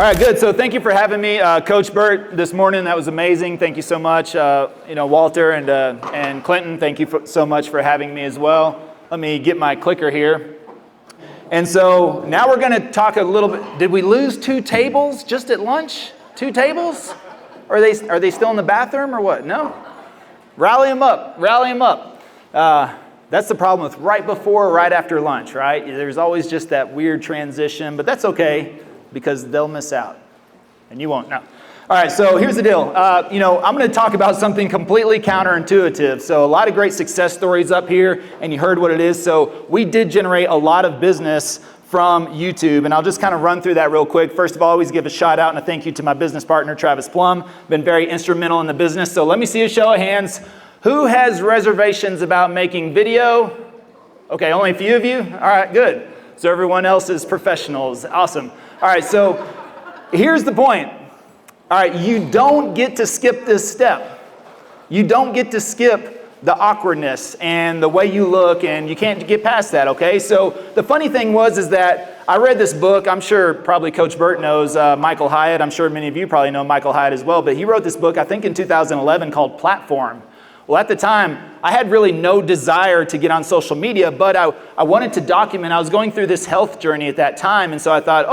All right, good. So thank you for having me, Coach Burt, this morning. That was amazing. Thank you so much. Walter and Clinton, thank you so much for having me as well. Let me get my clicker here. And so now we're going to talk a little bit. Did we lose 2 tables just at lunch? 2 tables? Are they still in the bathroom or what? No? Rally them up. Rally them up. That's the problem with right before or right after lunch, right? There's always just that weird transition, but that's okay because they'll miss out and you won't. No. All right, so here's the deal. I'm going to talk about something completely counterintuitive. So a lot of great success stories up here, and you heard what it is. So we did generate a lot of business from YouTube, and I'll just kind of run through that real quick. First of all, always give a shout out and a thank you to my business partner, Travis Plumb. Been very instrumental in the business. So let me see a show of hands. Who has reservations about making video? Okay, only a few of you? All right, good. So everyone else is professionals. Awesome. All right, so here's the point. All right, you don't get to skip this step. You don't get to skip the awkwardness and the way you look, and you can't get past that, okay? So the funny thing is that I read this book. I'm sure probably Coach Burt knows Michael Hyatt. I'm sure many of you probably know Michael Hyatt as well, but he wrote this book, I think in 2011, called Platform. Well, at the time, I had really no desire to get on social media, but I wanted to document. I was going through this health journey at that time, and so I thought,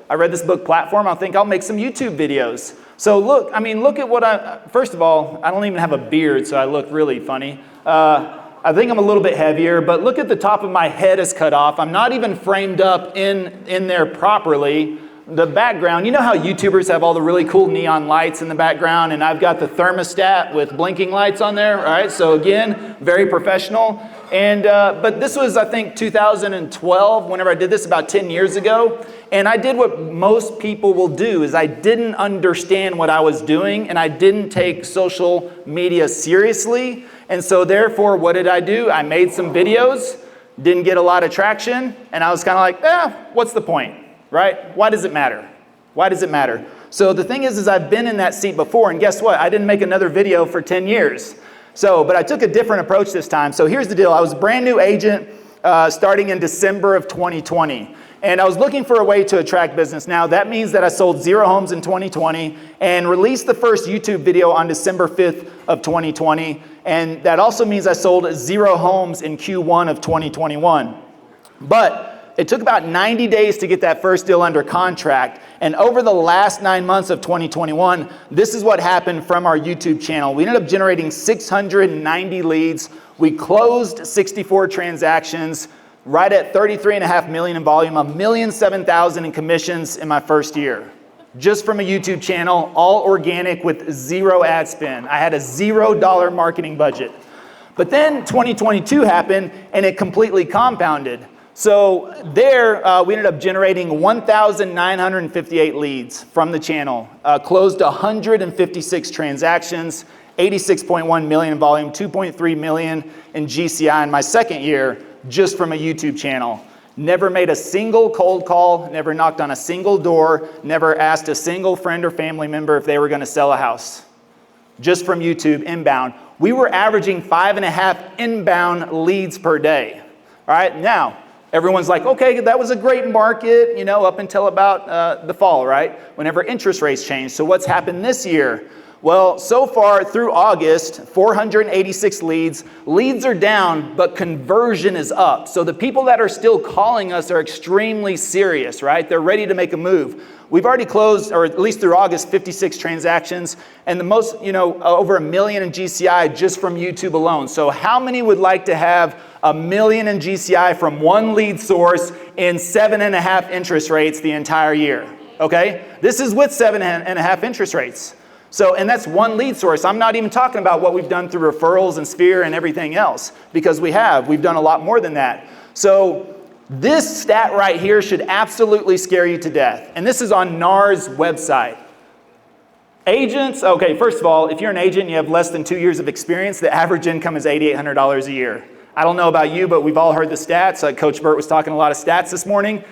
I read this book, Platform. I think I'll make some YouTube videos. So look at what first of all, I don't even have a beard, so I look really funny. I think I'm a little bit heavier, but look at the top of my head is cut off. I'm not even framed up in there properly. The background, you know how YouTubers have all the really cool neon lights in the background, and I've got the thermostat with blinking lights on there, all right? So again, very professional. And but this was, I think, 2012, whenever I did this about 10 years ago. And I did what most people will do, is I didn't understand what I was doing, and I didn't take social media seriously. And so therefore, what did I do? I made some videos, didn't get a lot of traction, and I was kind of like, what's the point? Right? Why does it matter? Why does it matter? So the thing is I've been in that seat before, and guess what? I didn't make another video for 10 years. But I took a different approach this time. So here's the deal. I was a brand new agent starting in December of 2020. And I was looking for a way to attract business. Now, that means that I sold 0 homes in 2020 and released the first YouTube video on December 5th of 2020. And that also means I sold 0 homes in Q1 of 2021. But it took about 90 days to get that first deal under contract. And over the last 9 months of 2021, this is what happened from our YouTube channel. We ended up generating 690 leads. We closed 64 transactions, right at $33.5 million in volume, $1,007,000 in commissions in my first year. Just from a YouTube channel, all organic with 0 ad spend. I had a $0 marketing budget. But then 2022 happened and it completely compounded. So there, we ended up generating 1,958 leads from the channel, closed 156 transactions, 86.1 million in volume, 2.3 million in GCI in my second year, just from a YouTube channel. Never made a single cold call, never knocked on a single door, never asked a single friend or family member if they were going to sell a house. Just from YouTube, inbound. We were averaging 5.5 inbound leads per day. All right, now, everyone's like, okay, that was a great market, up until about the fall, right? Whenever interest rates changed. So what's happened this year? Well, so far through August, 486 leads. Leads are down, but conversion is up. So the people that are still calling us are extremely serious, right? They're ready to make a move. We've already closed, or at least through August, 56 transactions, and the most, over $1 million in GCI just from YouTube alone. So how many would like to have $1 million in GCI from one lead source in 7.5 interest rates the entire year? Okay? This is with 7.5 interest rates. So, and that's one lead source. I'm not even talking about what we've done through referrals and Sphere and everything else, because we've done a lot more than that. So this stat right here should absolutely scare you to death. And this is on NAR's website. Agents, okay, first of all, if you're an agent and you have less than 2 years of experience, the average income is $8,800 a year. I don't know about you, but we've all heard the stats. Coach Burt was talking a lot of stats this morning.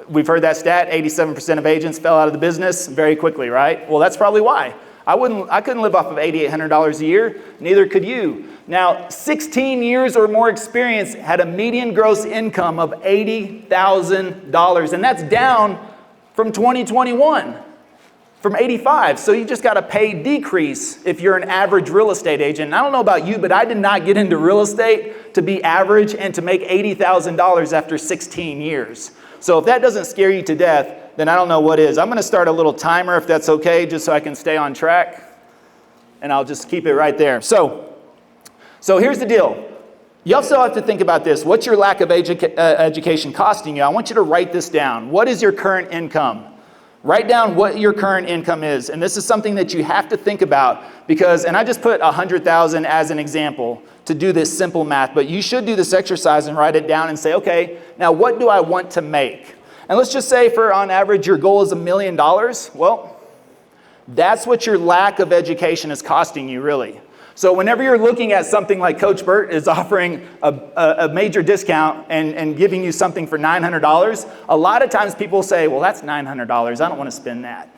We've heard that stat, 87% of agents fell out of the business very quickly, right? Well, that's probably why. I couldn't live off of $8,800 a year, neither could you. Now, 16 years or more experience had a median gross income of $80,000, and that's down from 2021. from 85. So you just got a pay decrease if you're an average real estate agent. And I don't know about you, but I did not get into real estate to be average and to make $80,000 after 16 years. So if that doesn't scare you to death, then I don't know what is. I'm going to start a little timer if that's okay, just so I can stay on track. And I'll just keep it right there. So here's the deal. You also have to think about this. What's your lack of education costing you? I want you to write this down. What is your current income? Write down what your current income is. And this is something that you have to think about because, and I just put 100,000 as an example to do this simple math, but you should do this exercise and write it down and say, okay, now what do I want to make? And let's just say for on average, your goal is $1 million. Well, that's what your lack of education is costing you really. So whenever you're looking at something like Coach Burt is offering a major discount and giving you something for $900, a lot of times people say, well, that's $900. I don't want to spend that.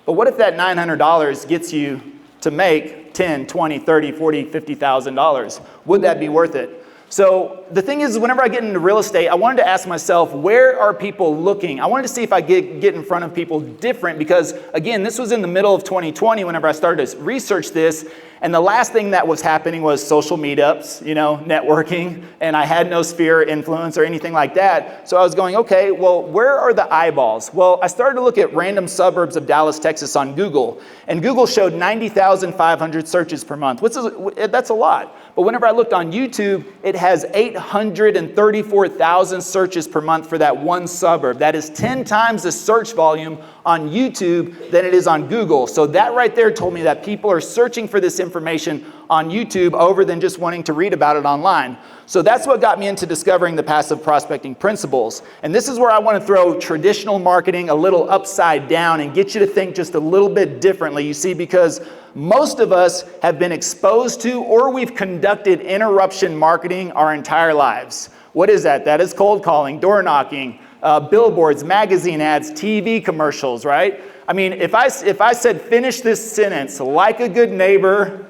But what if that $900 gets you to make $10, $20, $30, $40, $50,000? Would that be worth it? So the thing is, whenever I get into real estate, I wanted to ask myself, where are people looking? I wanted to see if I get in front of people different because, again, this was in the middle of 2020 whenever I started to research this. And the last thing that was happening was social meetups, networking, and I had no sphere of influence or anything like that. So I was going, okay, well, where are the eyeballs? Well, I started to look at random suburbs of Dallas, Texas on Google, and Google showed 90,500 searches per month, that's a lot. But whenever I looked on YouTube, it has 834,000 searches per month for that one suburb. That is 10 times the search volume on YouTube than it is on Google. So that right there told me that people are searching for this information on YouTube over than just wanting to read about it online. So that's what got me into discovering the passive prospecting principles. And this is where I want to throw traditional marketing a little upside down and get you to think just a little bit differently. You see, because most of us have been exposed to or we've conducted interruption marketing our entire lives. What is that? That is cold calling, door knocking, billboards, magazine ads, TV commercials, right? I mean, if I said finish this sentence, like a good neighbor.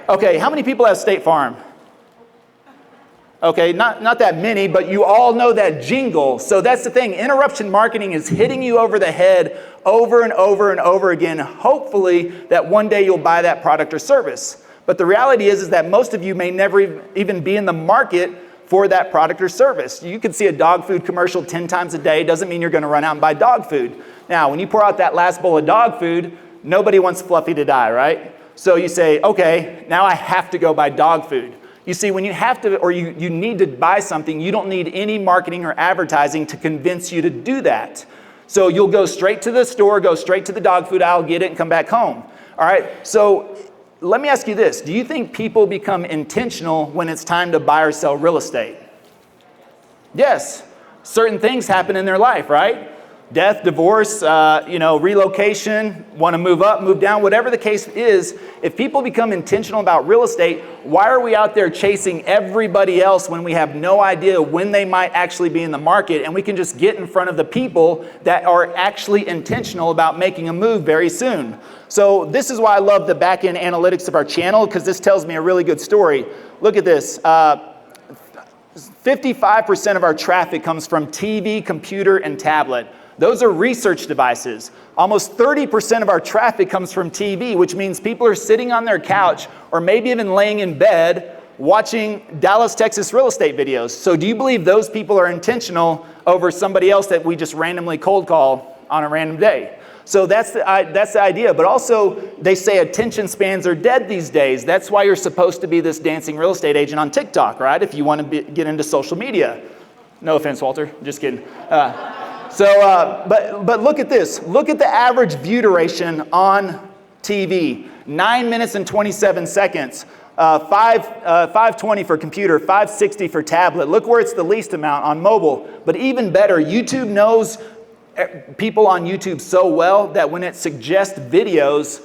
Okay, how many people have State Farm? Okay, not that many, but you all know that jingle. So that's the thing. Interruption marketing is hitting you over the head over and over and over again, hopefully that one day you'll buy that product or service. But the reality is that most of you may never even be in the market for that product or service. You can see a dog food commercial 10 times a day. Doesn't mean you're going to run out and buy dog food. Now, when you pour out that last bowl of dog food, nobody wants Fluffy to die, right? So you say, okay, now I have to go buy dog food. You see, when you have to, or you need to buy something, you don't need any marketing or advertising to convince you to do that. So you'll go straight to the store, go straight to the dog food aisle, get it, and come back home. All right, so let me ask you this. Do you think people become intentional when it's time to buy or sell real estate? Yes. Certain things happen in their life, right? Death, divorce, relocation, want to move up, move down, whatever the case is. If people become intentional about real estate, why are we out there chasing everybody else when we have no idea when they might actually be in the market, and we can just get in front of the people that are actually intentional about making a move very soon? So this is why I love the back-end analytics of our channel, because this tells me a really good story. Look at this. 55% of our traffic comes from TV, computer, and tablet. Those are research devices. Almost 30% of our traffic comes from TV, which means people are sitting on their couch or maybe even laying in bed watching Dallas, Texas real estate videos. So do you believe those people are intentional over somebody else that we just randomly cold call on a random day? So that's the idea. But also, they say attention spans are dead these days. That's why you're supposed to be this dancing real estate agent on TikTok, right? If you want to get into social media. No offense, Walter. Just kidding. But look at this. Look at the average view duration on TV. 9 minutes and 27 seconds. 520 for computer, 560 for tablet. Look where it's the least amount on mobile. But even better, YouTube knows people on YouTube so well that when it suggests videos,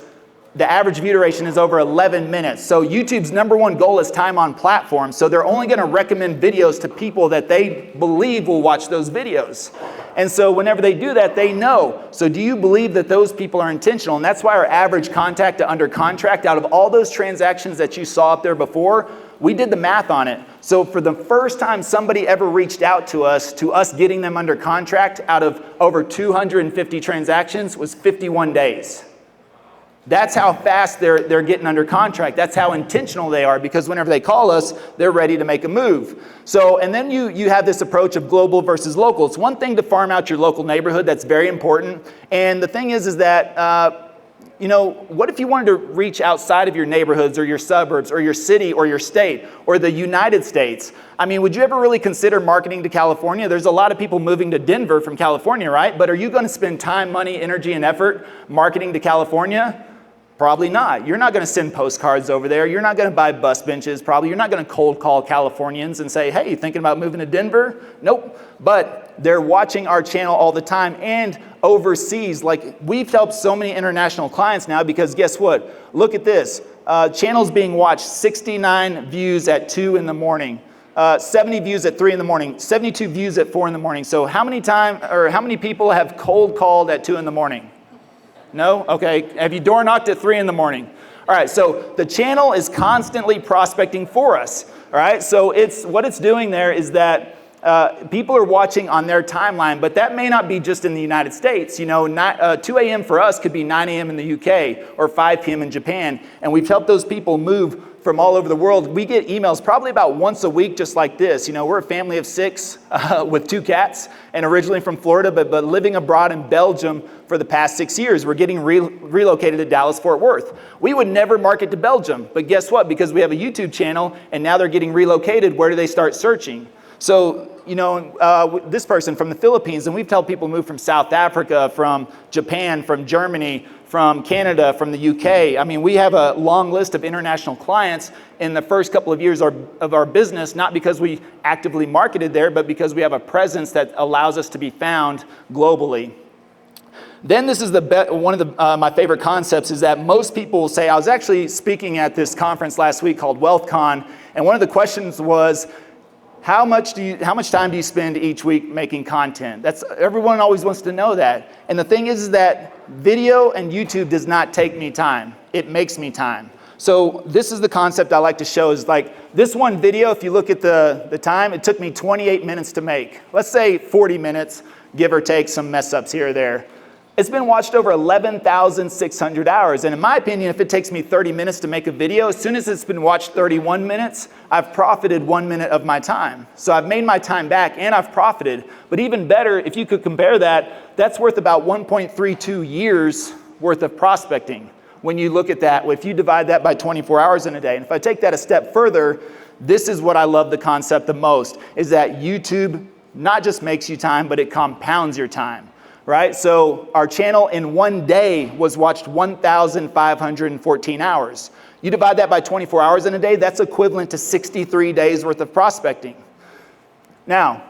the average view duration is over 11 minutes. So YouTube's #1 goal is time on platform. So they're only going to recommend videos to people that they believe will watch those videos. And so whenever they do that, they know. So do you believe that those people are intentional? And that's why our average contact to under contract, out of all those transactions that you saw up there before, we did the math on it. So for the first time somebody ever reached out to us getting them under contract out of over 250 transactions was 51 days. That's how fast they're getting under contract. That's how intentional they are, because whenever they call us, they're ready to make a move. So, and then you have this approach of global versus local. It's one thing to farm out your local neighborhood. That's very important. And the thing is that, what if you wanted to reach outside of your neighborhoods or your suburbs or your city or your state or the United States? I mean, would you ever really consider marketing to California? There's a lot of people moving to Denver from California, right? But are you going to spend time, money, energy, and effort marketing to California? Probably not. You're not going to send postcards over there. You're not going to buy bus benches. Probably you're not going to cold call Californians and say, hey, thinking about moving to Denver? Nope. But they're watching our channel all the time and overseas. Like, we've helped so many international clients now because guess what? Look at this. Channels being watched 69 views at 2 in the morning. 70 views at 3 in the morning, 72 views at 4 in the morning. So how many people have cold called at 2 in the morning? No? Okay. Have you door knocked at 3 in the morning? All right. So the channel is constantly prospecting for us. All right. So what it's doing there is that people are watching on their timeline, but that may not be just in the United States. 2 a.m. for us could be 9 a.m. in the UK or 5 p.m. in Japan. And we've helped those people move from all over the world. We get emails probably about once a week just like this. We're a family of 6 with 2 cats and originally from Florida, but living abroad in Belgium for the past 6 years. We're getting relocated to Dallas-Fort Worth. We would never market to Belgium, but guess what? Because we have a YouTube channel and now they're getting relocated, where do they start searching? So, this person from the Philippines, and we've helped people move from South Africa, from Japan, from Germany, from Canada, from the UK. I mean, we have a long list of international clients in the first couple of years of our business, not because we actively marketed there, but because we have a presence that allows us to be found globally. Then this is one of my favorite concepts, is that most people will say, I was actually speaking at this conference last week called WealthCon, and one of the questions was, how much time do you spend each week making content? Everyone always wants to know that. And the thing is that video and YouTube does not take me time. It makes me time. So this is the concept I like to show, is like this one video, if you look at the time, it took me 28 minutes to make. Let's say 40 minutes, give or take some mess ups here or there. It's been watched over 11,600 hours. And in my opinion, if it takes me 30 minutes to make a video, as soon as it's been watched 31 minutes, I've profited 1 minute of my time. So I've made my time back and I've profited. But even better, if you could compare that, that's worth about 1.32 years worth of prospecting. When you look at that, if you divide that by 24 hours in a day. And if I take that a step further, this is what I love the concept the most, is that YouTube not just makes you time, but it compounds your time. Right? So our channel in 1 day was watched 1,514 hours. You divide that by 24 hours in a day, that's equivalent to 63 days worth of prospecting. Now,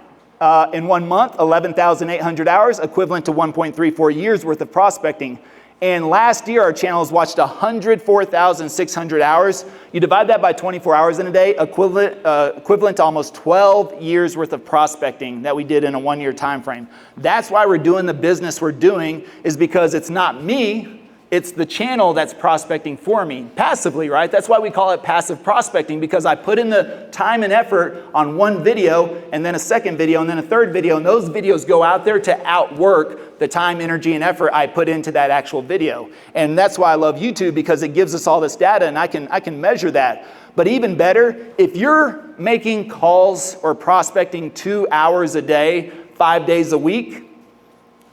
in 1 month, 11,800 hours, equivalent to 1.34 years worth of prospecting. And last year, our channel has watched 104,600 hours. You divide that by 24 hours in a day, equivalent to almost 12 years worth of prospecting that we did in a 1 year time frame. That's why we're doing the business we're doing, is because it's not me, it's the channel that's prospecting for me passively, right? That's why we call it passive prospecting, because I put in the time and effort on one video and then a second video and then a third video, and those videos go out there to outwork the time, energy, and effort I put into that actual video. And that's why I love YouTube, because it gives us all this data and I can measure that. But even better, if you're making calls or prospecting 2 hours a day, 5 days a week,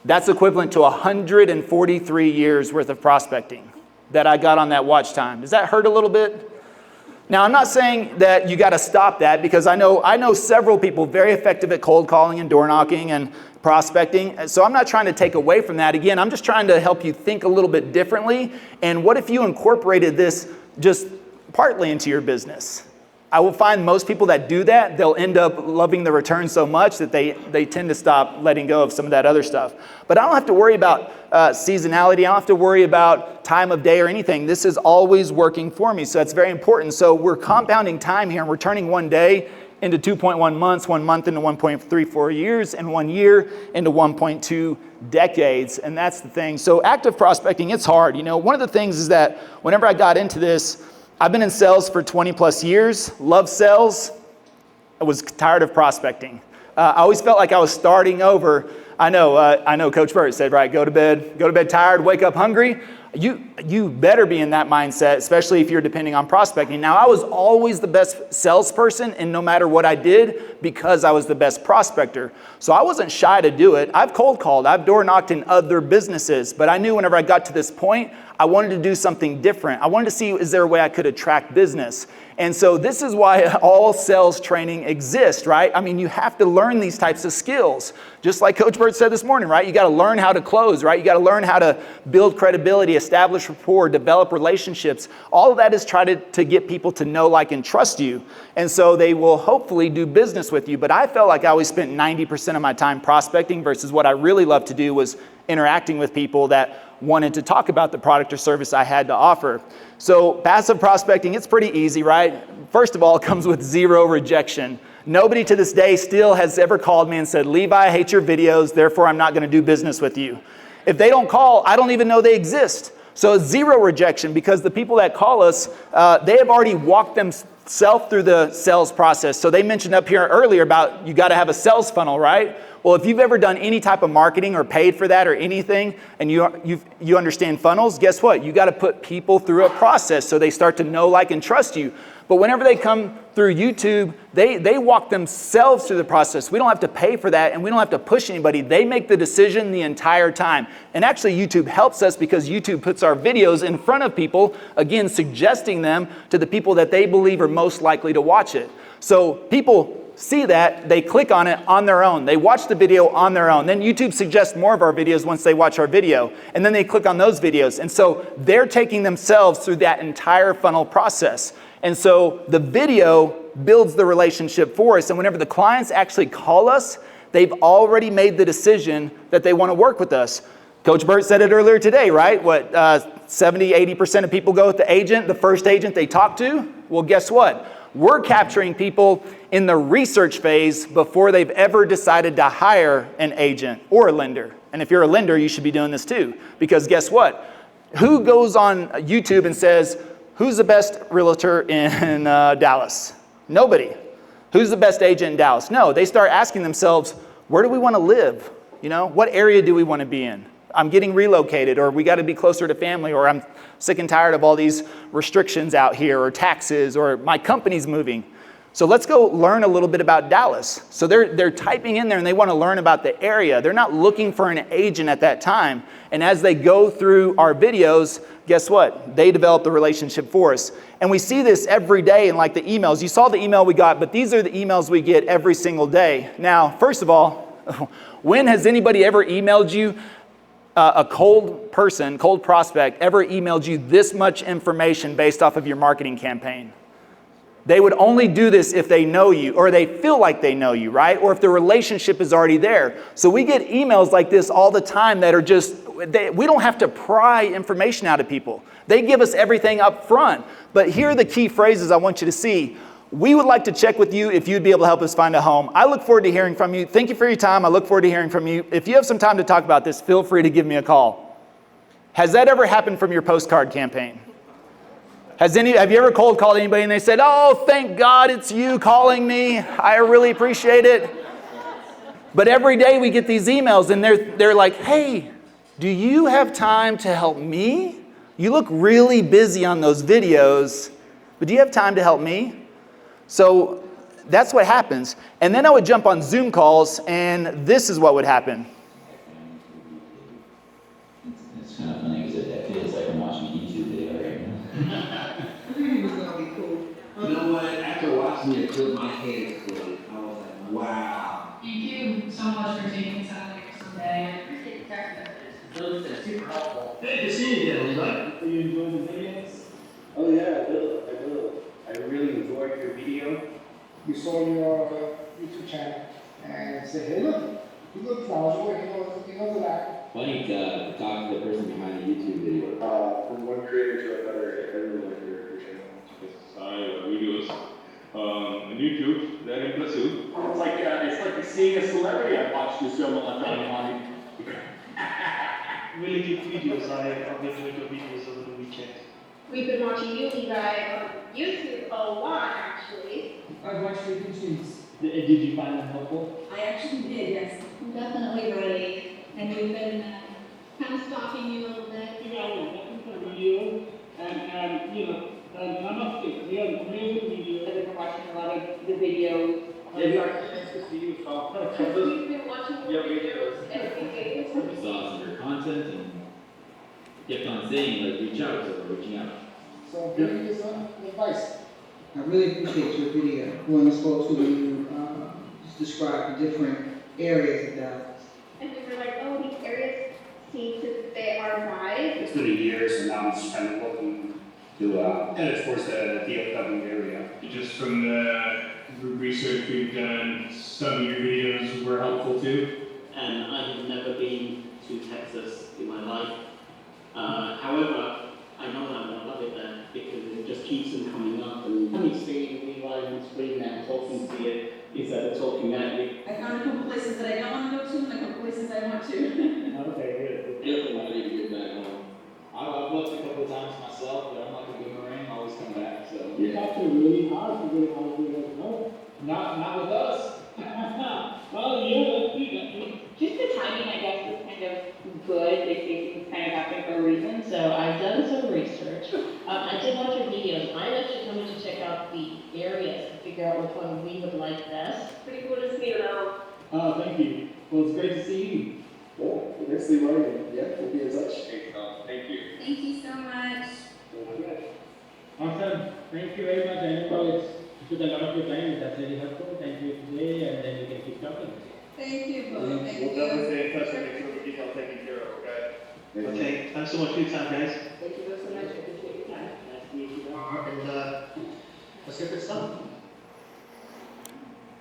that's equivalent to 143 years worth of prospecting that I got on that watch time. Does that hurt a little bit? Now, I'm not saying that you got to stop that, because I know several people very effective at cold calling and door knocking and prospecting. So I'm not trying to take away from that. Again, I'm just trying to help you think a little bit differently. And what if you incorporated this just partly into your business? I will find most people that do that, they'll end up loving the return so much that they tend to stop letting go of some of that other stuff. But I don't have to worry about seasonality. I don't have to worry about time of day or anything. This is always working for me, so that's very important. So we're compounding time here, and we're turning 1 day into 2.1 months, 1 month into 1.34 years, and 1 year into 1.2 decades. And that's the thing. So active prospecting, it's hard. One of the things is that whenever I got into this, I've been in sales for 20 plus years, love sales, I was tired of prospecting. I always felt like I was starting over. I know Coach Burt said, right, go to bed tired, wake up hungry. You better be in that mindset, especially if you're depending on prospecting. Now, I was always the best salesperson, and no matter what I did, because I was the best prospector. So I wasn't shy to do it. I've cold called, I've door knocked in other businesses, but I knew whenever I got to this point, I wanted to do something different. I wanted to see, is there a way I could attract business? And so this is why all sales training exists, right? I mean, you have to learn these types of skills. Just like Coach Burt said this morning, right? You got to learn how to close, right? You got to learn how to build credibility, establish rapport, develop relationships. All of that is trying to get people to know, like, and trust you. And so they will hopefully do business with you. But I felt like I always spent 90% of my time prospecting versus what I really loved to do was interacting with people that wanted to talk about the product or service I had to offer. So passive prospecting, it's pretty easy, right? First of all, it comes with zero rejection. Nobody to this day still has ever called me and said, Levi, I hate your videos, therefore I'm not going to do business with you. If they don't call, I don't even know they exist. So zero rejection, because the people that call us, they have already walked themselves through the sales process. So they mentioned up here earlier about you got to have a sales funnel, right? Well, if you've ever done any type of marketing or paid for that or anything, and you understand funnels, guess what? You got to put people through a process so they start to know, like, and trust you. But whenever they come through YouTube, they walk themselves through the process. We don't have to pay for that, and we don't have to push anybody. They make the decision the entire time. And actually, YouTube helps us because YouTube puts our videos in front of people, again, suggesting them to the people that they believe are most likely to watch it. So people see that, they click on it on their own. They watch the video on their own. Then YouTube suggests more of our videos once they watch our video. And then they click on those videos. And so they're taking themselves through that entire funnel process. And so the video builds the relationship for us. And whenever the clients actually call us, they've already made the decision that they want to work with us. Coach Burt said it earlier today, right? 70, 80% of people go with the agent, the first agent they talk to. Well, guess what? We're capturing people in the research phase before they've ever decided to hire an agent or a lender. And if you're a lender, you should be doing this too. Because guess what? Who goes on YouTube and says, who's the best realtor in Dallas? Nobody. Who's the best agent in Dallas? No, they start asking themselves, where do we want to live? You know, what area do we want to be in? I'm getting relocated, or we got to be closer to family, or I'm sick and tired of all these restrictions out here, or taxes, or my company's moving. So let's go learn a little bit about Dallas. So they're typing in there and they want to learn about the area. They're not looking for an agent at that time. And as they go through our videos, guess what? They develop the relationship for us. And we see this every day in, like, the emails. You saw the email we got, but these are the emails we get every single day. Now, first of all, when has anybody ever emailed you, a cold prospect, ever emailed you this much information based off of your marketing campaign? They would only do this if they know you, or they feel like they know you, right? Or if the relationship is already there. So we get emails like this all the time that are just, we don't have to pry information out of people. They give us everything up front. But here are the key phrases I want you to see. We would like to check with you if you'd be able to help us find a home. I look forward to hearing from you. Thank you for your time. I look forward to hearing from you. If you have some time to talk about this, feel free to give me a call. Has that ever happened from your postcard campaign? Have you ever cold called anybody and they said, oh, thank God it's you calling me. I really appreciate it. But every day we get these emails and they're like, hey, do you have time to help me? You look really busy on those videos, but do you have time to help me? So that's what happens. And then I would jump on Zoom calls and this is what would happen. It's kind of funny because it feels like I'm watching a YouTube video right now. You know what? After watching it, my head exploded. I was like, wow. Thank you so much for taking time out of your Sunday. I appreciate the text messages. Those are super helpful. Hey, good seeing you again, Levi. Do you enjoy the videos? Oh yeah, I will. I really enjoyed your video. We saw your YouTube channel and said, hey, look, you look knowledgeable, he knows that. Funny to talk to the person behind the YouTube video. From one creator to another, I really like your channel. Videos on YouTube. They're impressive. It's like seeing a celebrity. I watched you so much online. Really good videos. I've enjoyed your videos over the weekend. We've been watching you, Levi, on YouTube a lot, actually. I've watched your videos. Did you find that helpful? I actually did, yes. I'm definitely ready. And we've been kind of stalking you a little bit. Yeah, I was looking for video, and you know, none of it. We have amazing videos. I've been watching a lot of the videos. Yeah, it's good to see you, Tom. We've been watching your videos every day. We saw some of your content and kept on saying, like, reach out, so we're reaching out. So giving you some advice. I really appreciate your video. When I spoke to you, just described the different areas of Dallas. And we were like, oh, these areas seem to fit our vibe. It's been a year, so now I'm just kind of looking to head towards the DFW area. Just from the research we've done, some of your videos were helpful too. And I have never been to Texas in my life. However, I know that I'm gonna love it there because it just keeps them coming up. And funny seeing Levi on screen now talking to you instead of talking at you. I found a couple places that I don't want to go to and a couple places I want to. Okay, Definitely I need to get back home. I've left a couple of times myself, but I'm like a boomerang, I always come back, so. it's actually really hard to get out of here. No, Not with us. well, yeah, let's see that. Just the timing, I guess, is kind of good. They say things kind of happen for a reason. So I've done some research. I did watch your videos. I'm actually coming to check out the areas to figure out which one we would like best. Pretty cool to see you though. Oh, thank you. Well, it's great to see you. Cool. Thanks, Levi. Yeah, we'll be in touch. Thanks, Tom. Thank you. Thank you so much. Awesome. Thank you very much. I know it took a lot of your time. That's very helpful. Thank you today, and then we can keep talking. Thank you both. Thank We'll you. definitely stay in touch and make sure we get y'all taken care of, okay? Okay. Thanks so much for your time, guys. Thank you so much. I appreciate your time. Nice to meet you. And let's get this done.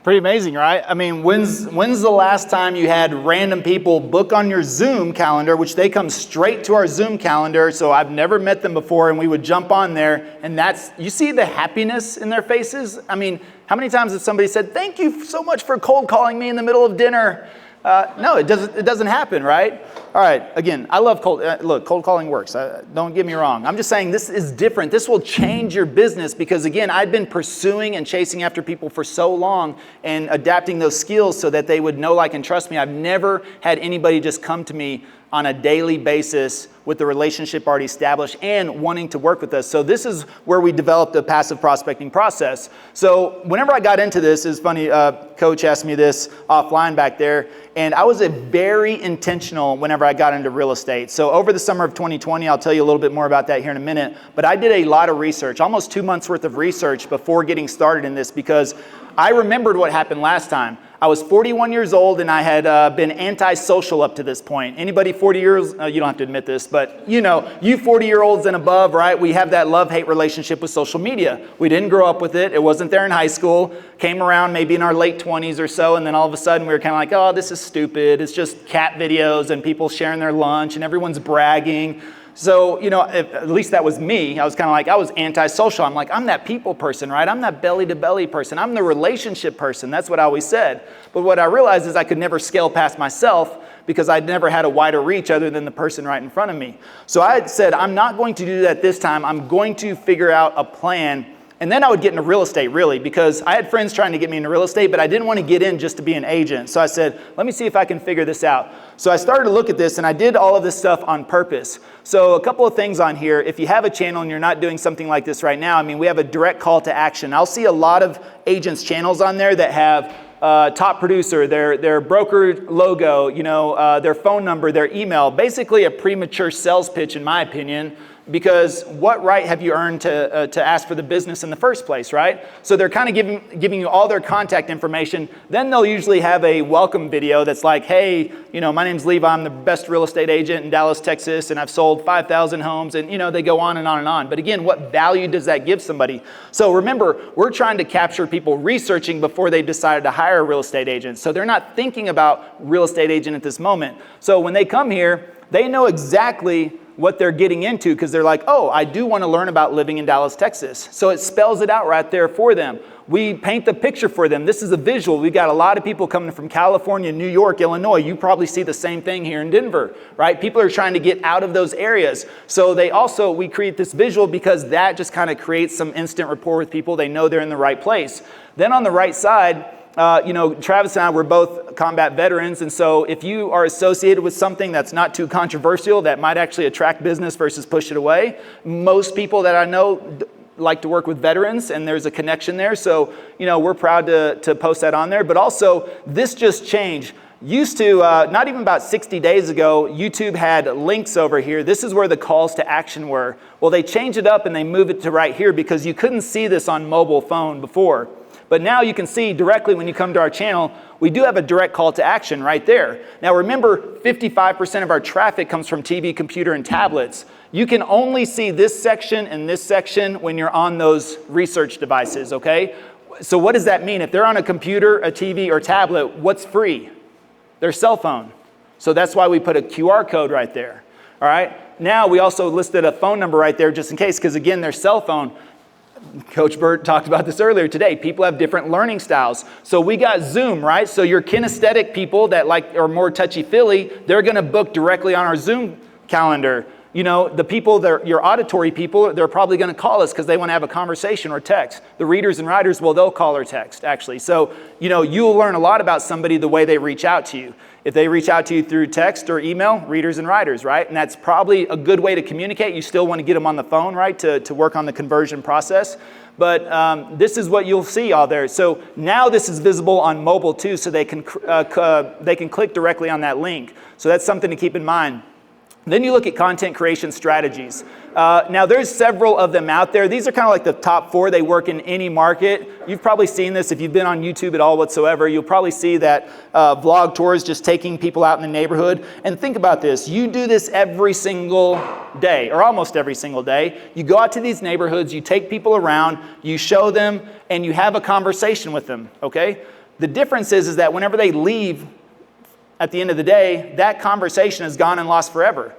Pretty amazing, right? I mean, when's the last time you had random people book on your Zoom calendar, which they come straight to our Zoom calendar, so I've never met them before, and we would jump on there, and you see the happiness in their faces? I mean, how many times has somebody said, thank you so much for cold calling me in the middle of dinner? No, it doesn't happen, right? All right, again, I love cold calling works. Don't get me wrong. I'm just saying this is different. This will change your business because, again, I'd been pursuing and chasing after people for so long and adapting those skills so that they would know, like, and trust me. I've never had anybody just come to me on a daily basis with the relationship already established and wanting to work with us. So this is where we developed a passive prospecting process. So whenever I got into this, it's funny, Coach asked me this offline back there, and I was very intentional whenever I got into real estate. So over the summer of 2020, I'll tell you a little bit more about that here in a minute, but I did a lot of research, almost 2 months worth of research before getting started in this because I remembered what happened last time. I was 41 years old and I had been antisocial up to this point. Anybody 40 years, you don't have to admit this, but you know, you 40-year-olds and above, right? We have that love-hate relationship with social media. We didn't grow up with it. It wasn't there in high school. Came around maybe in our late 20s or so, and then all of a sudden we were kind of like, oh, this is stupid. It's just cat videos and people sharing their lunch and everyone's bragging. So, you know, at least that was me. I was kind of like, I was antisocial. I'm like, I'm that people person, right? I'm that belly-to-belly person. I'm the relationship person. That's what I always said. But what I realized is I could never scale past myself because I'd never had a wider reach other than the person right in front of me. So I had said, I'm not going to do that this time. I'm going to figure out a plan. And then I would get into real estate, really, because I had friends trying to get me into real estate, but I didn't want to get in just to be an agent. So I said, let me see if I can figure this out. So I started to look at this, and I did all of this stuff on purpose. So a couple of things on here. If you have a channel and you're not doing something like this right now, I mean, we have a direct call to action. I'll see a lot of agents' channels on there that have top producer, their broker logo, you know, their phone number, their email, basically a premature sales pitch, in my opinion. Because what right have you earned to ask for the business in the first place, right? So they're kind of giving you all their contact information. Then they'll usually have a welcome video that's like, hey, you know, my name's Levi. I'm the best real estate agent in Dallas, Texas, and I've sold 5,000 homes. And, you know, they go on and on and on. But again, what value does that give somebody? So remember, we're trying to capture people researching before they decided to hire a real estate agent. So they're not thinking about real estate agent at this moment. So when they come here, they know exactly what they're getting into because they're like, oh, I do want to learn about living in Dallas, Texas. So it spells it out right there for them. We paint the picture for them. This is a visual. We've got a lot of people coming from California, New York, Illinois. You probably see the same thing here in Denver, right? People are trying to get out of those areas. So we create this visual because that just kind of creates some instant rapport with people. They know they're in the right place. Then on the right side, Travis and I were both combat veterans, and so if you are associated with something that's not too controversial, that might actually attract business versus push it away. Most people that I know like to work with veterans, and there's a connection there. So, we're proud to post that on there. But also, this just changed. Used to, not even about 60 days ago, YouTube had links over here. This is where the calls to action were. Well, they changed it up and they moved it to right here because you couldn't see this on mobile phone before. But now you can see directly when you come to our channel, we do have a direct call to action right there. Now remember, 55% of our traffic comes from TV, computer, and tablets. You can only see this section and this section when you're on those research devices, okay? So what does that mean? If they're on a computer, a TV, or tablet, what's free? Their cell phone. So that's why we put a QR code right there, all right? Now we also listed a phone number right there just in case, because again, their cell phone. Coach Burt talked about this earlier today. People have different learning styles. So we got Zoom, right? So your kinesthetic people that are more touchy-feely, they're going to book directly on our Zoom calendar. The people, your auditory people, they're probably going to call us because they want to have a conversation or text. The readers and writers, well, they'll call or text, actually. So, you'll learn a lot about somebody the way they reach out to you. If they reach out to you through text or email, readers and writers, right? And that's probably a good way to communicate. You still want to get them on the phone, right, to work on the conversion process. But this is what you'll see all there. So now this is visible on mobile too, so they can click directly on that link. So that's something to keep in mind. Then you look at content creation strategies. Now there's several of them out there. These are kind of like the top 4. They work in any market. You've probably seen this if you've been on YouTube at all whatsoever. You'll probably see that vlog tours, just taking people out in the neighborhood. And think about this. You do this every single day, or almost every single day. You go out to these neighborhoods, you take people around, you show them, and you have a conversation with them, okay? The difference is that whenever they leave, at the end of the day, that conversation is gone and lost forever.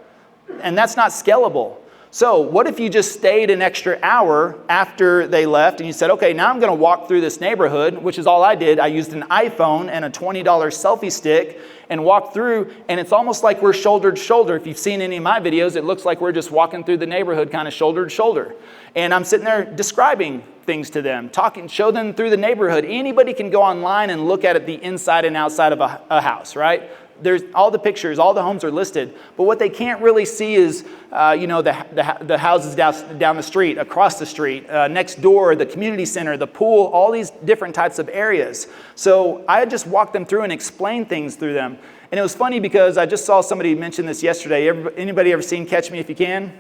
And that's not scalable. So what if you just stayed an extra hour after they left and you said, okay, now I'm going to walk through this neighborhood, which is all I did. I used an iPhone and a $20 selfie stick and walked through, and it's almost like we're shoulder to shoulder. If you've seen any of my videos, it looks like we're just walking through the neighborhood kind of shoulder to shoulder. And I'm sitting there describing things to them, show them through the neighborhood. Anybody can go online and look at it, the inside and outside of a house, right? There's all the pictures, all the homes are listed, but what they can't really see is, the houses down the street, across the street, next door, the community center, the pool, all these different types of areas. So I just walked them through and explained things through them. And it was funny because I just saw somebody mention this yesterday. Anybody ever seen Catch Me If You Can?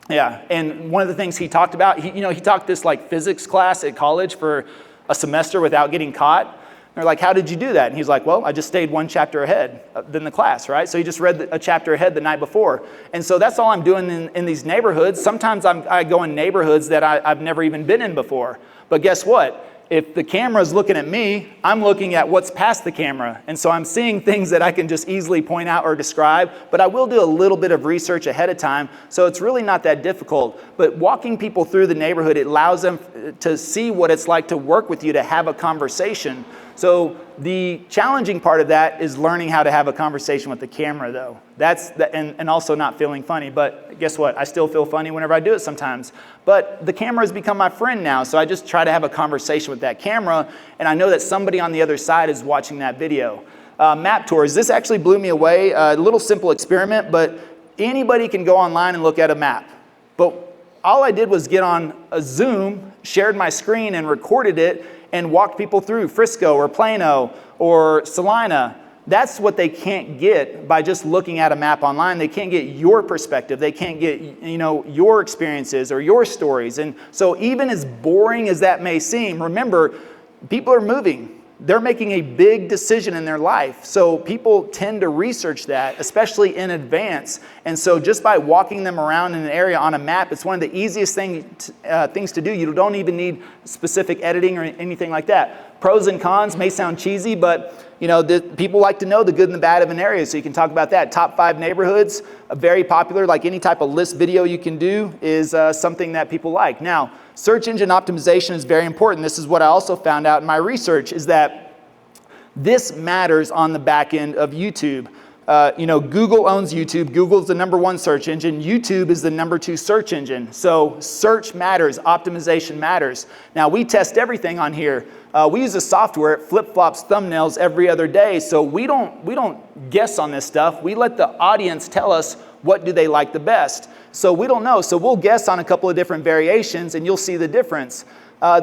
Yeah, and one of the things he talked about, he taught this like physics class at college for a semester without getting caught. They're like, how did you do that? And he's like, well, I just stayed one chapter ahead than the class, right? So he just read a chapter ahead the night before. And so that's all I'm doing in these neighborhoods. Sometimes I go in neighborhoods that I've never even been in before. But guess what? If the camera's looking at me, I'm looking at what's past the camera. And so I'm seeing things that I can just easily point out or describe, but I will do a little bit of research ahead of time, so it's really not that difficult. But walking people through the neighborhood, it allows them to see what it's like to work with you, to have a conversation. So the challenging part of that is learning how to have a conversation with the camera, though. And also not feeling funny. But guess what? I still feel funny whenever I do it sometimes. But the camera has become my friend now, so I just try to have a conversation with that camera, and I know that somebody on the other side is watching that video. Map tours. This actually blew me away. A little simple experiment, but anybody can go online and look at a map. But all I did was get on a Zoom, shared my screen, and recorded it, and walked people through Frisco or Plano or Salina. That's what they can't get by just looking at a map online. They can't get your perspective. They can't get, your experiences or your stories. And so even as boring as that may seem, remember, people are moving. They're making a big decision in their life. So people tend to research that, especially in advance. And so just by walking them around in an area on a map, it's one of the easiest things to do. You don't even need specific editing or anything like that. Pros and cons may sound cheesy, but people like to know the good and the bad of an area, so you can talk about that. Top 5 neighborhoods, very popular, like any type of list video you can do is something that people like. Now, search engine optimization is very important. This is what I also found out in my research, is that this matters on the back end of YouTube. Google owns YouTube. Google's the #1 search engine. YouTube is the #2 search engine. So search matters, optimization matters. Now we test everything on here. We use a software, it flip-flops thumbnails every other day. So we don't guess on this stuff. We let the audience tell us what do they like the best. So we don't know. So we'll guess on a couple of different variations and you'll see the difference.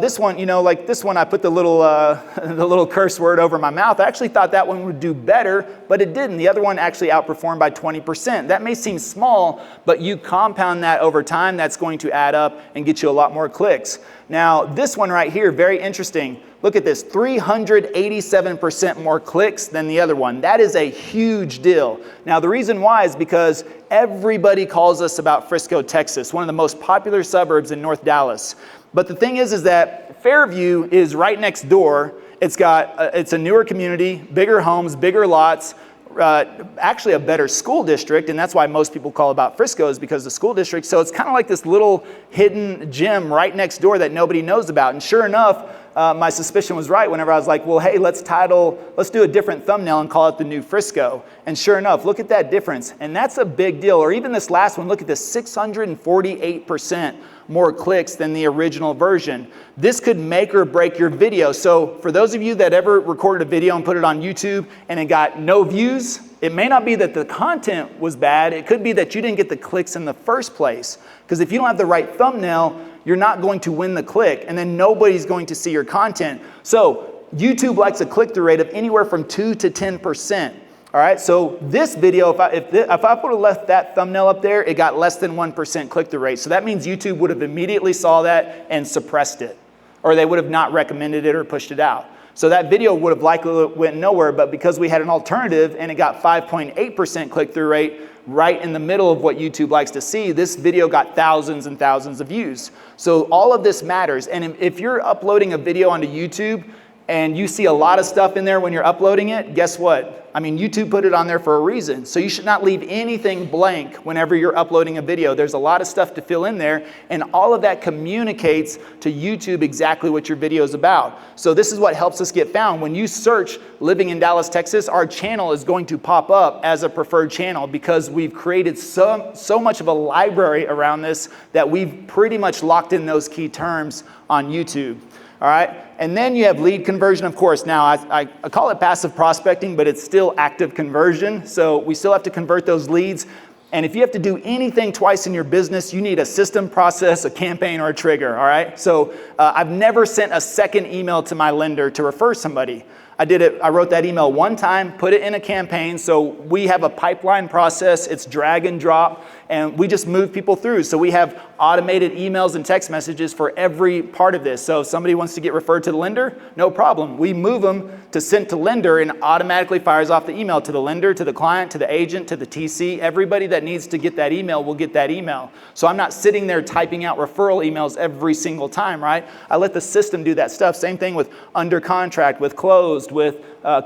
This one, like this one, I put the little curse word over my mouth. I actually thought that one would do better, but it didn't. The other one actually outperformed by 20%. That may seem small, but you compound that over time, that's going to add up and get you a lot more clicks. Now, this one right here, very interesting. Look at this, 387% more clicks than the other one. That is a huge deal. Now, the reason why is because everybody calls us about Frisco, Texas, one of the most popular suburbs in North Dallas. But the thing is that Fairview is right next door. It's a newer community, bigger homes, bigger lots, actually a better school district, and that's why most people call about Frisco is because of the school district. So it's kind of like this little hidden gem right next door that nobody knows about. And sure enough, my suspicion was right whenever I was like, well, hey, let's do a different thumbnail and call it the new Frisco. And sure enough, look at that difference. And that's a big deal. Or even this last one, look at this, 648% more clicks than the original version. This could make or break your video. So for those of you that ever recorded a video and put it on YouTube and it got no views, it may not be that the content was bad. It could be that you didn't get the clicks in the first place. Because if you don't have the right thumbnail, you're not going to win the click, and then nobody's going to see your content. So YouTube likes a click-through rate of anywhere from 2 to 10%. All right, so this video, if I would have left that thumbnail up there, it got less than 1% click-through rate. So that means YouTube would have immediately saw that and suppressed it, or they would have not recommended it or pushed it out. So that video would have likely went nowhere, but because we had an alternative and it got 5.8% click-through rate, right in the middle of what YouTube likes to see, this video got thousands and thousands of views. So all of this matters. And if you're uploading a video onto YouTube and you see a lot of stuff in there when you're uploading it, guess what? I mean, YouTube put it on there for a reason. So you should not leave anything blank whenever you're uploading a video. There's a lot of stuff to fill in there, and all of that communicates to YouTube exactly what your video is about. So this is what helps us get found. When you search living in Dallas, Texas, our channel is going to pop up as a preferred channel because we've created so much of a library around this that we've pretty much locked in those key terms on YouTube. All right, and then you have lead conversion, of course. Now, I call it passive prospecting, but it's still active conversion. So we still have to convert those leads. And if you have to do anything twice in your business, you need a system, process, a campaign, or a trigger, all right? So I've never sent a second email to my lender to refer somebody. I wrote that email one time, put it in a campaign. So we have a pipeline process. It's drag and drop, and we just move people through. So we have automated emails and text messages for every part of this. So if somebody wants to get referred to the lender, no problem. We move them to sent to lender and automatically fires off the email to the lender, to the client, to the agent, to the TC. Everybody that needs to get that email will get that email. So I'm not sitting there typing out referral emails every single time, right? I let the system do that stuff. Same thing with under contract, with closed, with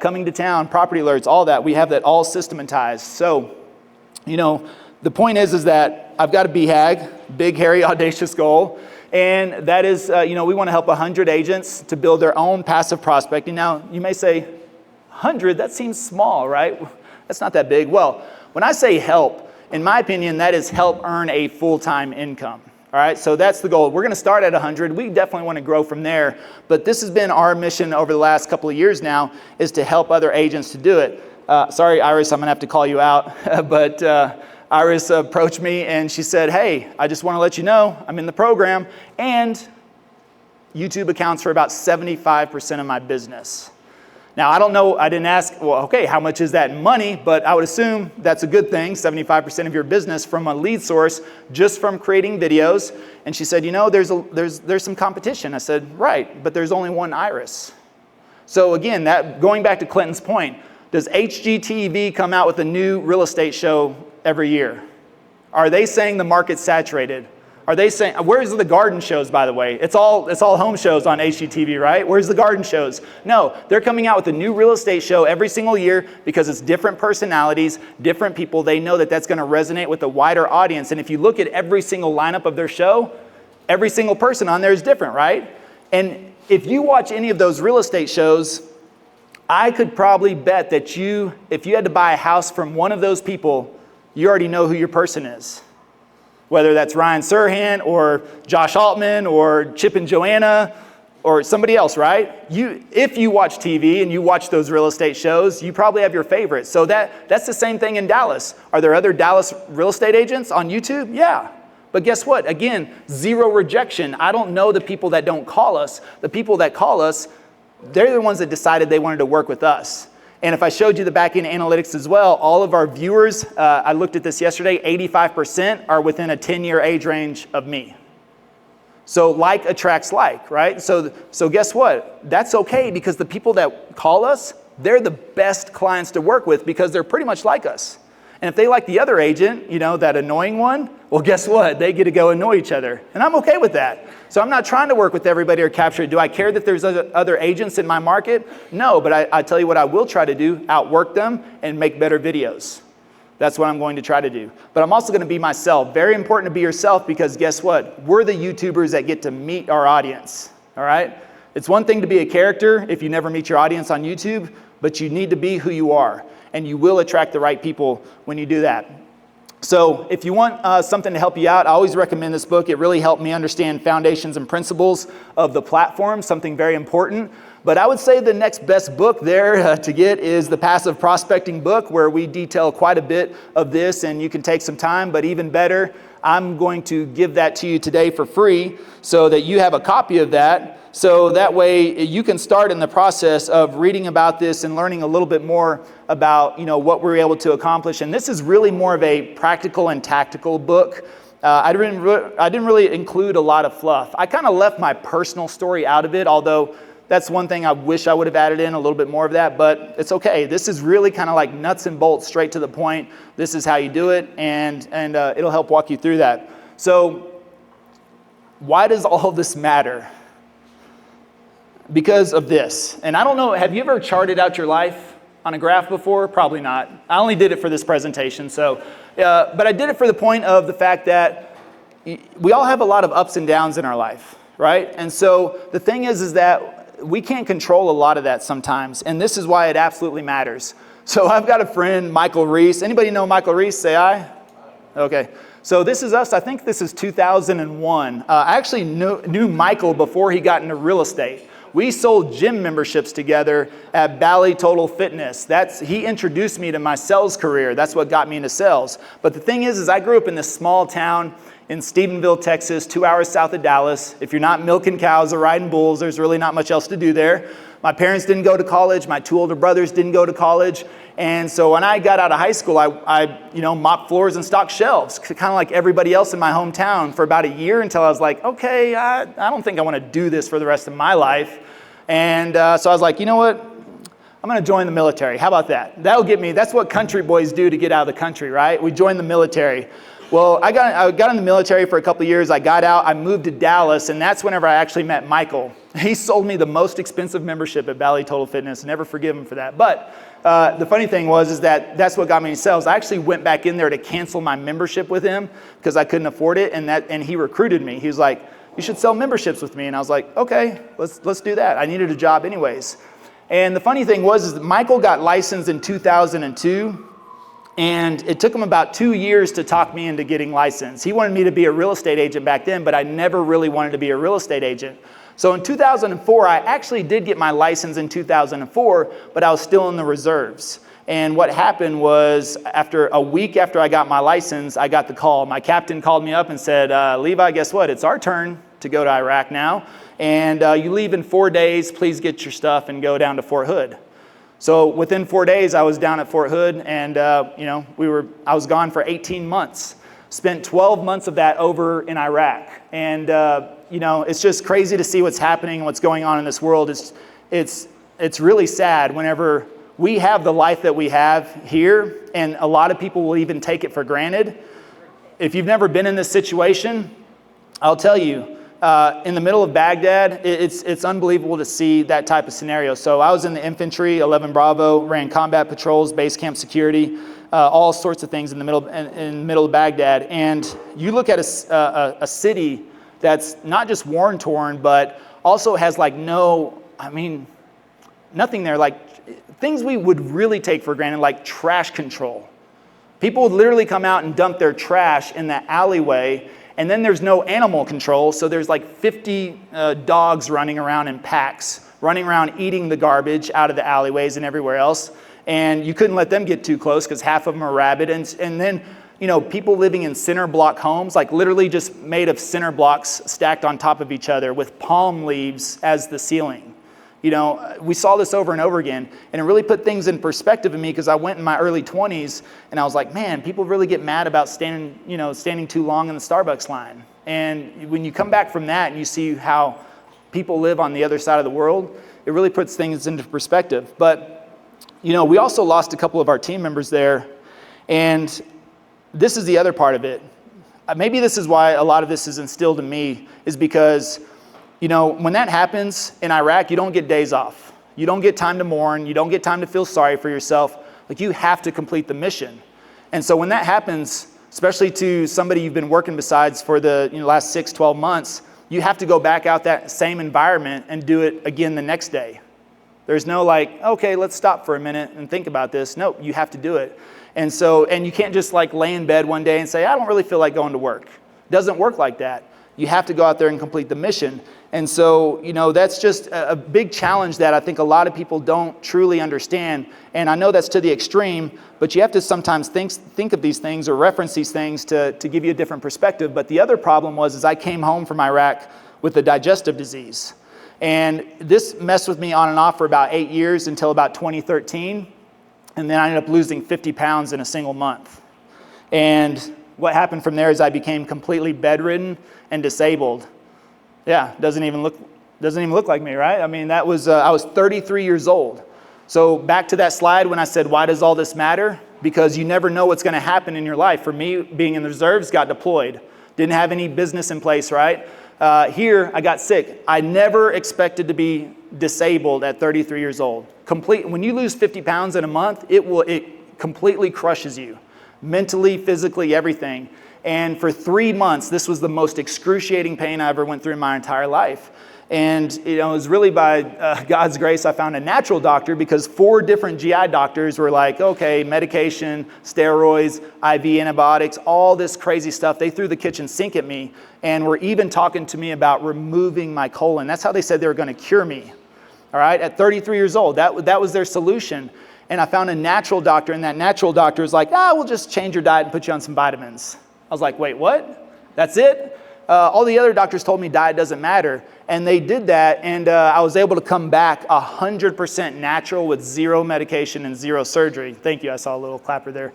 coming to town, property alerts, all that. We have that all systematized. So, the point is that I've got a BHAG, big, hairy, audacious goal. And that is, we want to help 100 agents to build their own passive prospecting. Now, you may say, 100, that seems small, right? That's not that big. Well, when I say help, in my opinion, that is help earn a full-time income. All right, so that's the goal. We're going to start at 100. We definitely want to grow from there. But this has been our mission over the last couple of years now, is to help other agents to do it. Sorry, Iris, I'm going to have to call you out. But Iris approached me and she said, hey, I just want to let you know I'm in the program. And YouTube accounts for about 75% of my business. Now, I don't know, I didn't ask, well, okay, how much is that in money? But I would assume that's a good thing, 75% of your business from a lead source, just from creating videos. And she said, there's some competition. I said, right, but there's only one Iris. So again, going back to Clinton's point, does HGTV come out with a new real estate show every year? Are they saying the market's saturated? Are they saying, where's the garden shows, by the way? It's all home shows on HGTV, right? Where's the garden shows? No, they're coming out with a new real estate show every single year because it's different personalities, different people. They know that that's going to resonate with a wider audience. And if you look at every single lineup of their show, every single person on there is different, right? And if you watch any of those real estate shows, I could probably bet that if you had to buy a house from one of those people, you already know who your person is. Whether that's Ryan Serhant or Josh Altman or Chip and Joanna or somebody else, right? If you watch TV and you watch those real estate shows, you probably have your favorites. So that's the same thing in Dallas. Are there other Dallas real estate agents on YouTube? Yeah. But guess what? Again, zero rejection. I don't know the people that don't call us. The people that call us, they're the ones that decided they wanted to work with us. And if I showed you the back-end analytics as well, all of our viewers, I looked at this yesterday, 85% are within a 10-year age range of me. So like attracts like, right? So guess what? That's okay, because the people that call us, they're the best clients to work with because they're pretty much like us. And if they like the other agent, that annoying one, well, guess what? They get to go annoy each other. And I'm okay with that. So I'm not trying to work with everybody or capture it. Do I care that there's other agents in my market? No, but I tell you what I will try to do, outwork them and make better videos. That's what I'm going to try to do. But I'm also going to be myself. Very important to be yourself, because guess what? We're the YouTubers that get to meet our audience, all right? It's one thing to be a character if you never meet your audience on YouTube, but you need to be who you are. And you will attract the right people when you do that. So if you want something to help you out, I always recommend this book. It really helped me understand foundations and principles of the platform, something very important. But I would say the next best book there to get is the Passive Prospecting book, where we detail quite a bit of this, and you can take some time. But even better, I'm going to give that to you today for free so that you have a copy of that. So that way you can start in the process of reading about this and learning a little bit more about what we're able to accomplish. And this is really more of a practical and tactical book. I didn't really include a lot of fluff. I kind of left my personal story out of it, although that's one thing I wish I would have added in a little bit more of that, but it's okay. This is really kind of like nuts and bolts, straight to the point. This is how you do it, and it'll help walk you through that. So why does all of this matter? Because of this. And I don't know, have you ever charted out your life on a graph before? Probably not. I only did it for this presentation. But I did it for the point of the fact that we all have a lot of ups and downs in our life, right? And so the thing is that we can't control a lot of that sometimes. And this is why it absolutely matters. So I've got a friend, Michael Reese. Anybody know Michael Reese? Say aye. Okay. So this is us. I think this is 2001. I actually knew Michael before he got into real estate. We sold gym memberships together at Bally Total Fitness. He introduced me to my sales career. That's what got me into sales. But the thing is I grew up in this small town in Stephenville, Texas, 2 hours south of Dallas. If you're not milking cows or riding bulls, there's really not much else to do there. My parents didn't go to college. My 2 older brothers didn't go to college. And so when I got out of high school, I mopped floors and stocked shelves, kind of like everybody else in my hometown, for about a year, until I was like, okay, I don't think I want to do this for the rest of my life. And so I was like, you know what? I'm going to join the military. How about that? That'll get me. That's what country boys do to get out of the country, right? We join the military. Well, I got in the military for a couple of years. I got out. I moved to Dallas, and that's whenever I actually met Michael. He sold me the most expensive membership at Bally Total Fitness. Never forgive him for that. But the funny thing was that's what got me into sales. I actually went back in there to cancel my membership with him because I couldn't afford it, and he recruited me. He was like, you should sell memberships with me. And I was like, okay, let's do that. I needed a job anyways. And the funny thing was that Michael got licensed in 2002. And it took him about 2 years to talk me into getting licensed. He wanted me to be a real estate agent back then, but I never really wanted to be a real estate agent. So in 2004, I actually did get my license in 2004, but I was still in the reserves. And what happened was, after a week after I got my license, I got the call. My captain called me up and said, Levi, guess what? It's our turn to go to Iraq now. And you leave in 4 days. Please get your stuff and go down to Fort Hood. So within 4 days, I was down at Fort Hood, and I was gone for 18 months. Spent 12 months of that over in Iraq, and it's just crazy to see what's happening, what's going on in this world. It's really sad whenever we have the life that we have here, and a lot of people will even take it for granted. If you've never been in this situation, I'll tell you. In the middle of Baghdad, it's unbelievable to see that type of scenario. So I was in the infantry, 11 Bravo, ran combat patrols, base camp security, all sorts of things in the middle of Baghdad. And you look at a city that's not just war torn, but also has nothing there. Like things we would really take for granted, like trash control. People would literally come out and dump their trash in the alleyway, and then there's no animal control, so there's like 50 dogs running around in packs, running around eating the garbage out of the alleyways and everywhere else, and you couldn't let them get too close because half of them are rabid. And then, you know, people living in cinder block homes, like literally just made of cinder blocks stacked on top of each other with palm leaves as the ceiling. You know, we saw this over and over again, and it really put things in perspective in me because I went in my early 20s and I was like, man, people really get mad about standing too long in the Starbucks line. And when you come back from that and you see how people live on the other side of the world, it really puts things into perspective. But, you know, we also lost a couple of our team members there, and this is the other part of it. Maybe this is why a lot of this is instilled in me, is because, you know, when that happens in Iraq, you don't get days off. You don't get time to mourn. You don't get time to feel sorry for yourself. Like, you have to complete the mission. And so when that happens, especially to somebody you've been working besides for the last 6, 12 months, you have to go back out that same environment and do it again the next day. There's no like, okay, let's stop for a minute and think about this. No, you have to do it. And so, and you can't just like lay in bed one day and say, I don't really feel like going to work. It doesn't work like that. You have to go out there and complete the mission. And so, you know, that's just a big challenge that I think a lot of people don't truly understand. And I know that's to the extreme, but you have to sometimes think of these things or reference these things to give you a different perspective. But the other problem was I came home from Iraq with a digestive disease. And this messed with me on and off for about 8 years until about 2013. And then I ended up losing 50 pounds in a single month. And what happened from there is I became completely bedridden and disabled. Yeah, doesn't even look like me, right? I mean, that was I was 33 years old. So back to that slide when I said, why does all this matter? Because you never know what's going to happen in your life. For me, being in the reserves, got deployed. Didn't have any business in place, right? Here, I got sick. I never expected to be disabled at 33 years old. When you lose 50 pounds in a month, it completely crushes you. Mentally, physically, everything. And for 3 months, this was the most excruciating pain I ever went through in my entire life. And it was really by God's grace I found a natural doctor, because 4 different GI doctors were like, okay, medication, steroids, IV antibiotics, all this crazy stuff. They threw the kitchen sink at me and were even talking to me about removing my colon. That's how they said they were going to cure me. All right, at 33 years old, that was their solution. And I found a natural doctor, and that natural doctor was like, we'll just change your diet and put you on some vitamins. I was like, wait, what? That's it? All the other doctors told me diet doesn't matter. And they did that, and I was able to come back 100% natural with 0 medication and 0 surgery. Thank you, I saw a little clapper there.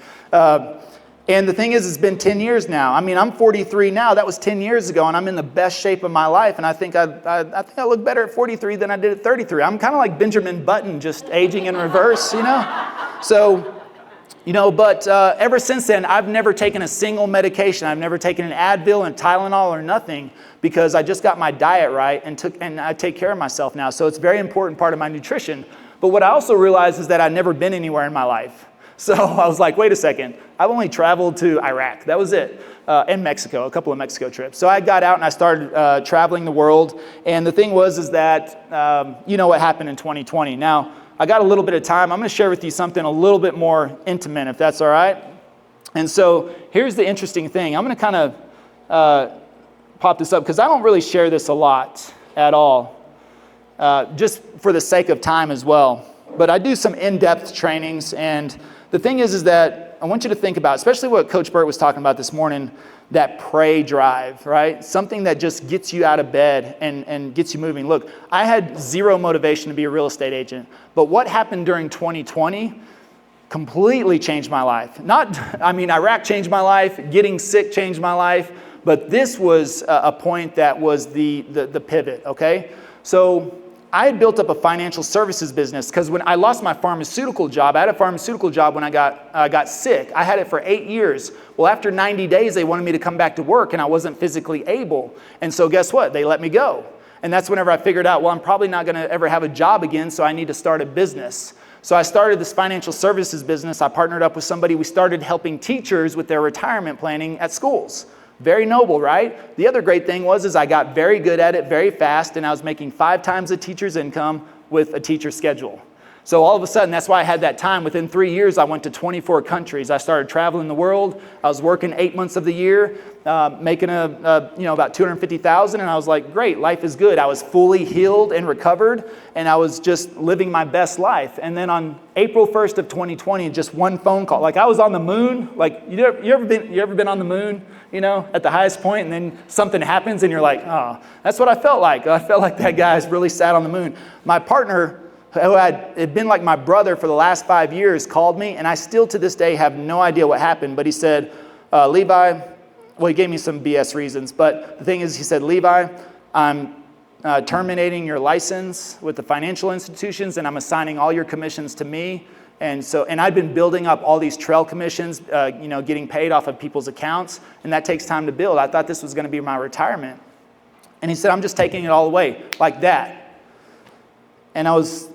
And the thing is, it's been 10 years now. I mean, I'm 43 now. That was 10 years ago, and I'm in the best shape of my life. And I think I look better at 43 than I did at 33. I'm kind of like Benjamin Button, just aging in reverse, you know? So, you know, but ever since then, I've never taken a single medication. I've never taken an Advil and Tylenol or nothing, because I just got my diet right and I take care of myself now. So it's a very important part of my nutrition. But what I also realized is that I've never been anywhere in my life. So I was like, wait a second, I've only traveled to Iraq. That was it. And Mexico, a couple of Mexico trips. So I got out and I started traveling the world. And the thing is that, you know what happened in 2020. Now, I got a little bit of time. I'm going to share with you something a little bit more intimate, if that's all right. And so here's the interesting thing. I'm going to kind of pop this up, because I don't really share this a lot at all, just for the sake of time as well. But I do some in-depth trainings, and the thing is that I want you to think about, especially what Coach Burt was talking about this morning, that pray drive, right? Something that just gets you out of bed and gets you moving. Look, I had 0 motivation to be a real estate agent, but what happened during 2020 completely changed my life. Iraq changed my life, getting sick changed my life, but this was a point that was the pivot, okay? So I had built up a financial services business, because when I lost my pharmaceutical job, I had a pharmaceutical job when I got sick. I had it for 8 years. Well, after 90 days, they wanted me to come back to work, and I wasn't physically able. And so guess what? They let me go. And that's whenever I figured out, well, I'm probably not going to ever have a job again, so I need to start a business. So I started this financial services business. I partnered up with somebody. We started helping teachers with their retirement planning at schools. Very noble, right? The other great thing was I got very good at it very fast, and I was making 5 times a teacher's income with a teacher schedule. So all of a sudden, that's why I had that time. Within 3 years, I went to 24 countries. I started traveling the world. I was working 8 months of the year, making about $250,000, and I was like, great, life is good. I was fully healed and recovered, and I was just living my best life. And then on April 1st of 2020, just one phone call. Like I was on the moon. Like you ever been on the moon? At the highest point, and then something happens, and you're like, oh, that's what I felt like. I felt like that guy's really sat on the moon. My partner, who had been like my brother for the last 5 years, called me, and I still to this day have no idea what happened, but he said, Levi, well, he gave me some BS reasons, but the thing is, he said, Levi, I'm terminating your license with the financial institutions, and I'm assigning all your commissions to me. And I'd been building up all these trail commissions, getting paid off of people's accounts, and that takes time to build. I thought this was going to be my retirement. And he said, I'm just taking it all away, like that. And I was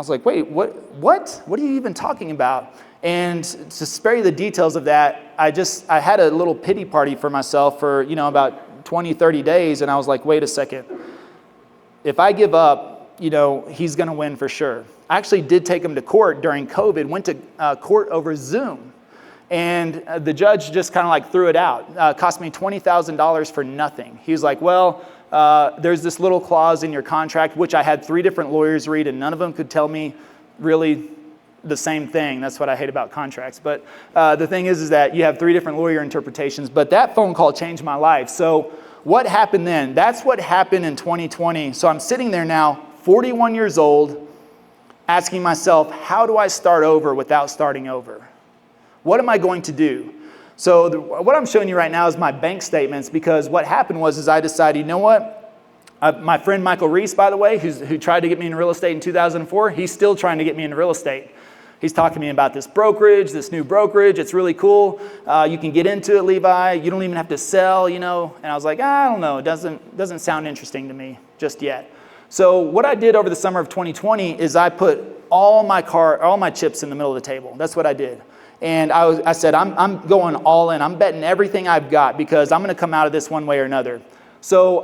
like, wait, what? What are you even talking about? And to spare you the details of that, I had a little pity party for myself for, about 20, 30 days. And I was like, wait a second. If I give up, he's going to win for sure. I actually did take him to court during COVID, went to court over Zoom. And the judge just kind of like threw it out. Cost me $20,000 for nothing. He was like, well, there's this little clause in your contract, which I had 3 different lawyers read, and none of them could tell me really the same thing. That's what I hate about contracts. But the thing is that you have 3 different lawyer interpretations. But that phone call changed my life. So what happened then? That's what happened in 2020. So I'm sitting there now, 41 years old, asking myself, how do I start over without starting over? What am I going to do? So what I'm showing you right now is my bank statements, because what happened was I decided, you know what? My friend Michael Reese, by the way, who tried to get me into real estate in 2004, he's still trying to get me into real estate. He's talking to me about this brokerage, this new brokerage. It's really cool. You can get into it, Levi. You don't even have to sell, And I was like, I don't know. It doesn't sound interesting to me just yet. So what I did over the summer of 2020 is I put all my chips in the middle of the table. That's what I did. And I said, I'm going all in. I'm betting everything I've got because I'm going to come out of this one way or another. So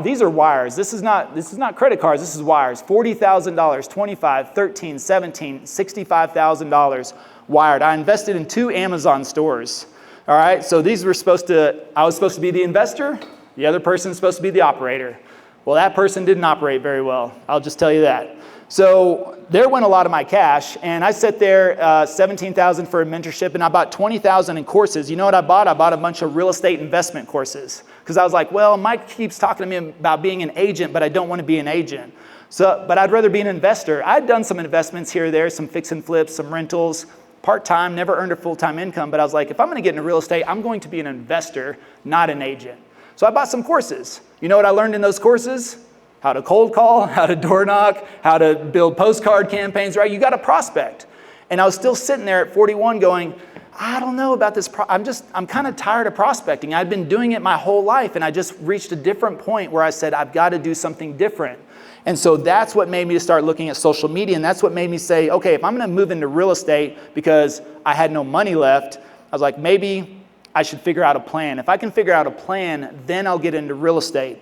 these are wires. This is not credit cards. This is wires. $40,000, $25,000, $13,000, $17,000, $65,000 wired. I invested in 2 Amazon stores. All right. So I was supposed to be the investor. The other person's supposed to be the operator. Well, that person didn't operate very well. I'll just tell you that. So there went a lot of my cash, and I sat there, $17,000 for a mentorship, and I bought $20,000 in courses. You know what I bought? I bought a bunch of real estate investment courses because I was like, well, Mike keeps talking to me about being an agent, but I don't want to be an agent. But I'd rather be an investor. I'd done some investments here or there, some fix and flips, some rentals, part-time, never earned a full-time income. But I was like, if I'm going to get into real estate, I'm going to be an investor, not an agent. So I bought some courses. You know what I learned in those courses? How to cold call, how to door knock, how to build postcard campaigns, right? You got to prospect. And I was still sitting there at 41 going, I don't know about this. I'm kind of tired of prospecting. I'd been doing it my whole life, and I just reached a different point where I said, I've got to do something different. And so that's what made me start looking at social media, and that's what made me say, okay, if I'm going to move into real estate because I had no money left, I was like, maybe I should figure out a plan. If I can figure out a plan, then I'll get into real estate.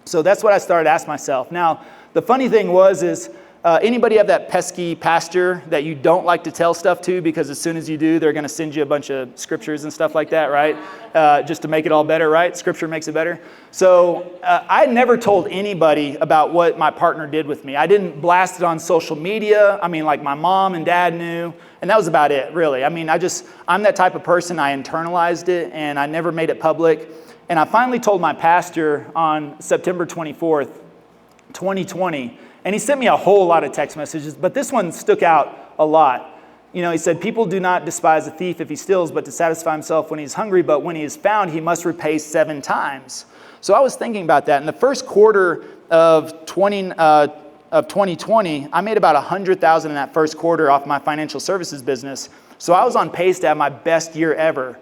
So that's what I started to ask myself. Now, the funny thing is anybody have that pesky pastor that you don't like to tell stuff to because as soon as you do, they're going to send you a bunch of scriptures and stuff like that, right? Just to make it all better, right? Scripture makes it better. So I never told anybody about what my partner did with me. I didn't blast it on social media. I mean, like my mom and dad knew, and that was about it, really. I mean, I'm that type of person. I internalized it, and I never made it public. And I finally told my pastor on September 24th, 2020, and he sent me a whole lot of text messages, but this one stuck out a lot. He said, people do not despise a thief if he steals, but to satisfy himself when he's hungry, but when he is found, he must repay 7 times. So I was thinking about that. In the first quarter of 2020, I made about $100,000 in that first quarter off my financial services business. So I was on pace to have my best year ever,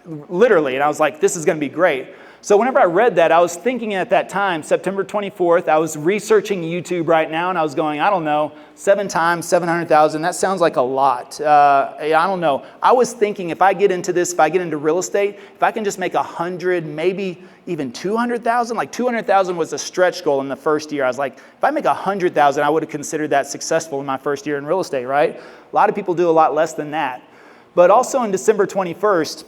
literally. And I was like, this is going to be great. So whenever I read that, I was thinking at that time, September 24th, I was researching YouTube right now, and I was going, I don't know, 7 times 700,000, that sounds like a lot. I don't know. I was thinking if I get into this, if I get into real estate, if I can just make 100, maybe even 200,000, like 200,000 was a stretch goal in the first year. I was like, if I make 100,000, I would have considered that successful in my first year in real estate, right? A lot of people do a lot less than that. But also on December 21st,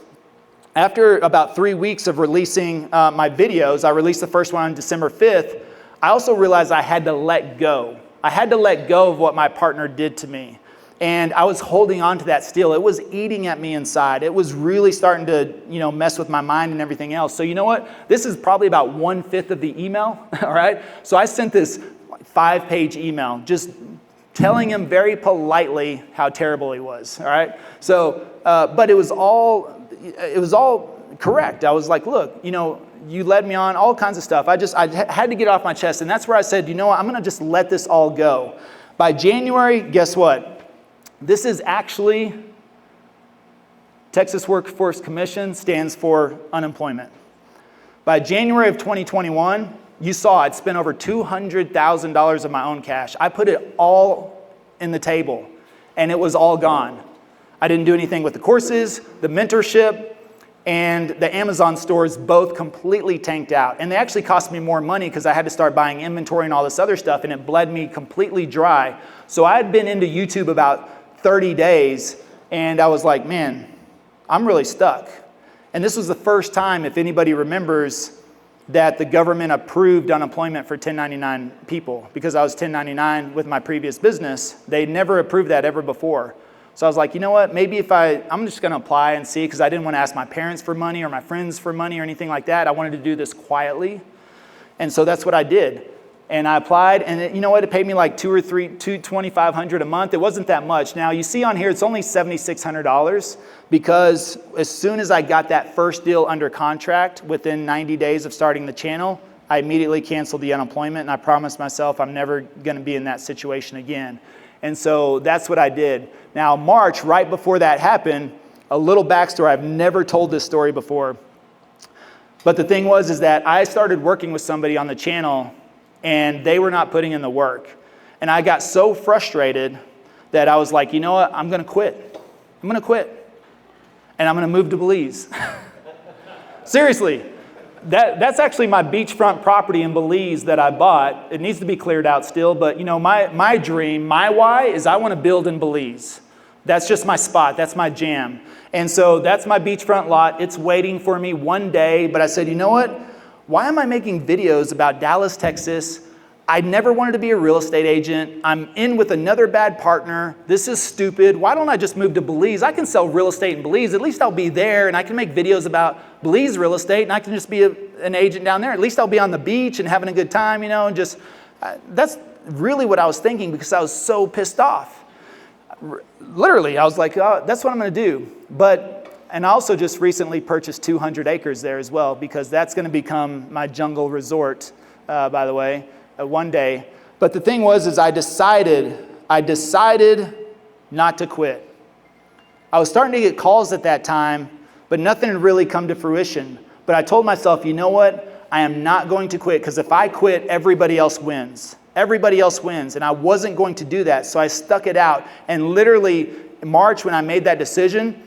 after about 3 weeks of releasing my videos, I released the first one on December 5th, I also realized I had to let go. I had to let go of what my partner did to me. And I was holding on to that still. It was eating at me inside. It was really starting to, mess with my mind and everything else. So you know what? This is probably about 1/5 of the email, all right? So I sent this 5-page email just telling him very politely how terrible he was, all right? So, but it was all correct. I was like, look, you led me on, all kinds of stuff. I had to get it off my chest. And that's where I said, you know what, I'm going to just let this all go. By January, guess what? This is actually, Texas Workforce Commission stands for unemployment. By January of 2021, you saw I'd spent over $200,000 of my own cash. I put it all in the table, and it was all gone. I didn't do anything with the courses, the mentorship, and the Amazon stores both completely tanked out. And they actually cost me more money because I had to start buying inventory and all this other stuff, and it bled me completely dry. So I had been into YouTube about 30 days, and I was like, man, I'm really stuck. And this was the first time, if anybody remembers, that the government approved unemployment for 1099 people. Because I was 1099 with my previous business, they never approved that ever before. So I was like, you know what, maybe I'm just gonna apply and see, because I didn't want to ask my parents for money or my friends for money or anything like that. I wanted to do this quietly. And so that's what I did. And I applied, and you know what, it paid me like $2,500 a month. It wasn't that much. Now you see on here, it's only $7,600, because as soon as I got that first deal under contract, within 90 days of starting the channel, I immediately canceled the unemployment, and I promised myself I'm never gonna be in that situation again. And so that's what I did. Now, March, right before that happened, a little backstory. I've never told this story before. But the thing was that I started working with somebody on the channel, and they were not putting in the work. And I got so frustrated that I was like, you know what, I'm gonna quit. I'm gonna quit. And I'm gonna move to Belize. Seriously. That's actually my beachfront property in Belize that I bought. It needs to be cleared out still, but my dream, my why is I want to build in Belize. That's just my spot. That's my jam. And so that's my beachfront lot. It's waiting for me one day, but I said, you know what? Why am I making videos about Dallas, Texas? I never wanted to be a real estate agent. I'm in with another bad partner. This is stupid. Why don't I just move to Belize? I can sell real estate in Belize. At least I'll be there, and I can make videos about Belize real estate, and I can just be an agent down there. At least I'll be on the beach and having a good time, and just, that's really what I was thinking, because I was so pissed off. Literally, I was like, oh, that's what I'm going to do. And I also just recently purchased 200 acres there as well, because that's going to become my jungle resort, by the way. One day. But the thing was, I decided not to quit. I was starting to get calls at that time, but nothing had really come to fruition. But I told myself, you know what? I am not going to quit, because if I quit, everybody else wins. Everybody else wins, and I wasn't going to do that. So I stuck it out. And literally, in March, when I made that decision,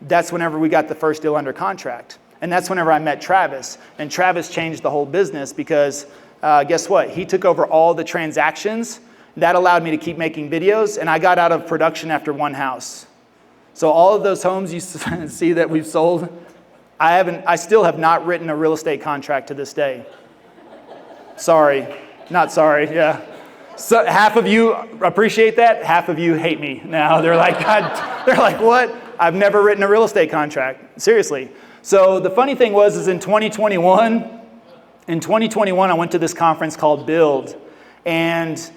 that's whenever we got the first deal under contract. And that's whenever I met Travis. And Travis changed the whole business, because guess what? He took over all the transactions. That allowed me to keep making videos, and I got out of production after one house. So all of those homes you see that we've sold, I still have not written a real estate contract to this day. Sorry. Not sorry, yeah. So half of you appreciate that, half of you hate me now. They're like, God, they're like, what? I've never written a real estate contract. Seriously. So the funny thing was in 2021, I went to this conference called Build, and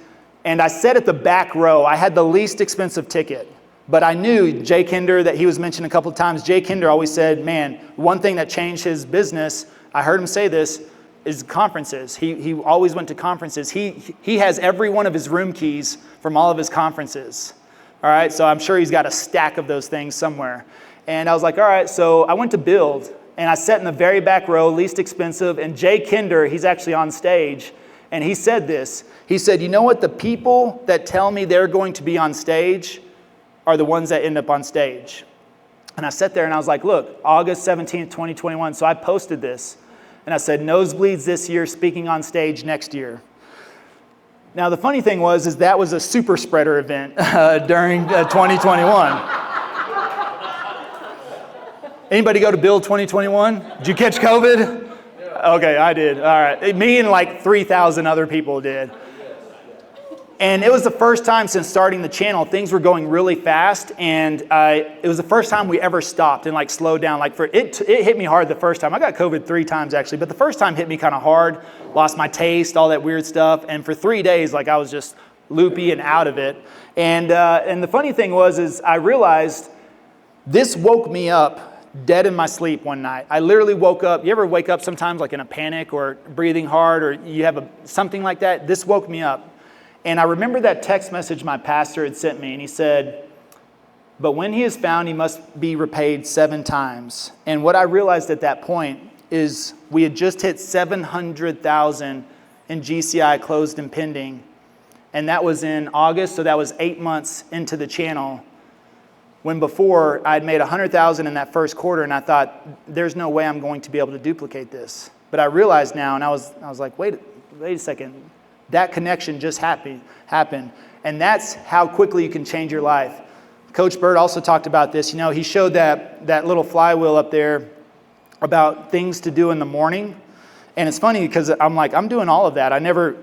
I sat at the back row. I had the least expensive ticket, but I knew Jay Kinder, that he was mentioned a couple of times. Jay Kinder always said, man, one thing that changed his business, I heard him say this, is conferences. He always went to conferences. He has every one of his room keys from all of his conferences. All right, so I'm sure he's got a stack of those things somewhere. And I was like, all right, so I went to Build. And I sat in the very back row, least expensive, and Jay Kinder, he's actually on stage, and he said this. He said, you know what, the people that tell me they're going to be on stage are the ones that end up on stage. And I sat there and I was like, look, August 17th, 2021, so I posted this. And I said, nosebleeds this year, speaking on stage next year. Now, the funny thing is that was a super spreader event during 2021. Anybody go to Build 2021? Did you catch COVID? Okay, I did. All right. Me and like 3,000 other people did. And it was the first time since starting the channel, things were going really fast. And it was the first time we ever stopped and like slowed down. Like it hit me hard the first time. I got COVID 3 times actually, but the first time hit me kind of hard. Lost my taste, all that weird stuff. And for 3 days, like I was just loopy and out of it. And the funny thing is I realized this woke me up dead in my sleep one night. I literally woke up. You ever wake up sometimes like in a panic or breathing hard or you have something like that? This woke me up. And I remember that text message my pastor had sent me, and he said, but when he is found, he must be repaid 7 times. And what I realized at that point is we had just hit 700,000 in GCI closed and pending. And that was in August, so that was 8 months into the channel. When before I'd made 100,000 in that first quarter, and I thought, there's no way I'm going to be able to duplicate this. But I realized now, and I was like, wait a second. That connection just happened. And that's how quickly you can change your life. Coach Burt also talked about this. You know, he showed that little flywheel up there about things to do in the morning. And it's funny because I'm doing all of that. I never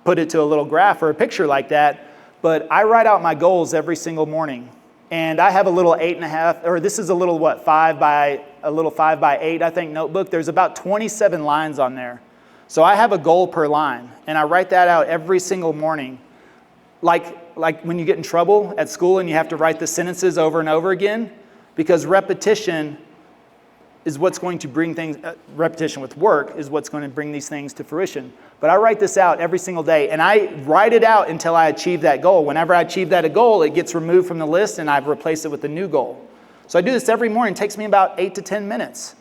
put it to a little graph or a picture like that, but I write out my goals every single morning. And I have a little 8.5, or this is a little 5 by 8, I think, notebook. There's about 27 lines on there. So I have a goal per line, and I write that out every single morning. Like when you get in trouble at school and you have to write the sentences over and over again, because repetition is what's going to bring things, repetition with work is what's going to bring these things to fruition. But I write this out every single day, and I write it out until I achieve that goal. Whenever I achieve that goal, it gets removed from the list, and I've replaced it with a new goal. So I do this every morning. It takes me about 8 to 10 minutes.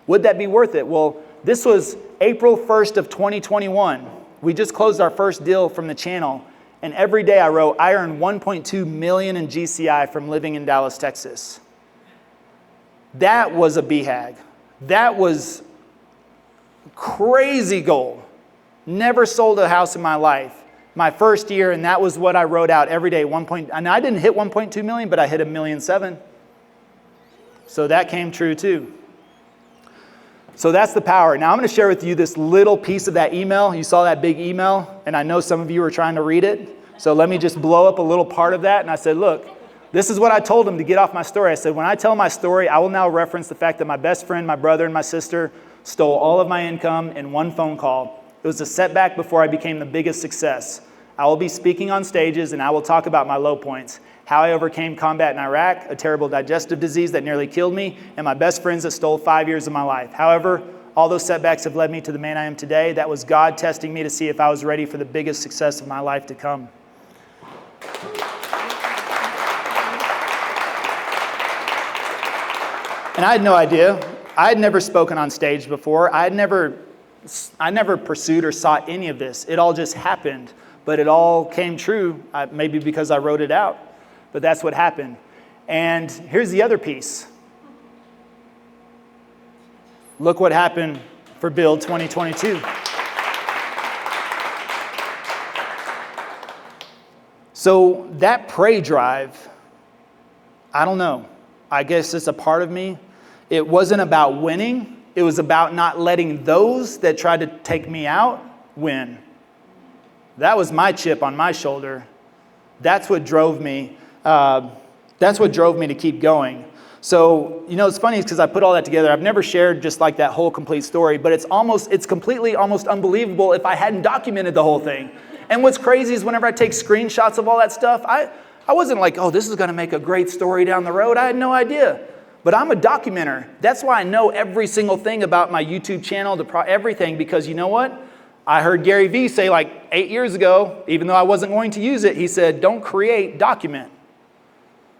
Would that be worth it? Well, this was April 1st of 2021. We just closed our first deal from the channel, and every day I wrote, I earned $1.2 million in GCI from living in Dallas, Texas. That was a BHAG. That was a crazy goal. Never sold a house in my life. My first year, and that was what I wrote out every day. And I didn't hit 1.2 million, but I hit 1.7 million. So that came true too. So that's the power. Now I'm going to share with you this little piece of that email. You saw that big email, and I know some of you were trying to read it. So let me just blow up a little part of that. And I said, look, this is what I told him to get off my story. I said, when I tell my story, I will now reference the fact that my best friend, my brother, and my sister stole all of my income in one phone call. It was a setback before I became the biggest success. I will be speaking on stages, and I will talk about my low points, how I overcame combat in Iraq, a terrible digestive disease that nearly killed me, and my best friends that stole 5 years of my life. However, all those setbacks have led me to the man I am today. That was God testing me to see if I was ready for the biggest success of my life to come. And I had no idea. I had never spoken on stage before. I never pursued or sought any of this. It all just happened. But it all came true, maybe because I wrote it out. But that's what happened. And here's the other piece. Look what happened for Build 2022. So that pray drive, I don't know. I guess it's a part of me. It wasn't about winning. It was about not letting those that tried to take me out win. That was my chip on my shoulder. That's what drove me. That's what drove me to keep going. So, you know, it's funny because I put all that together. I've never shared just like that whole complete story, but it's completely almost unbelievable if I hadn't documented the whole thing. And what's crazy is whenever I take screenshots of all that stuff, I wasn't like, oh, this is going to make a great story down the road. I had no idea. But I'm a documenter. That's why I know every single thing about my YouTube channel, everything, because you know what? I heard Gary Vee say like 8 years ago, even though I wasn't going to use it, he said, don't create, document.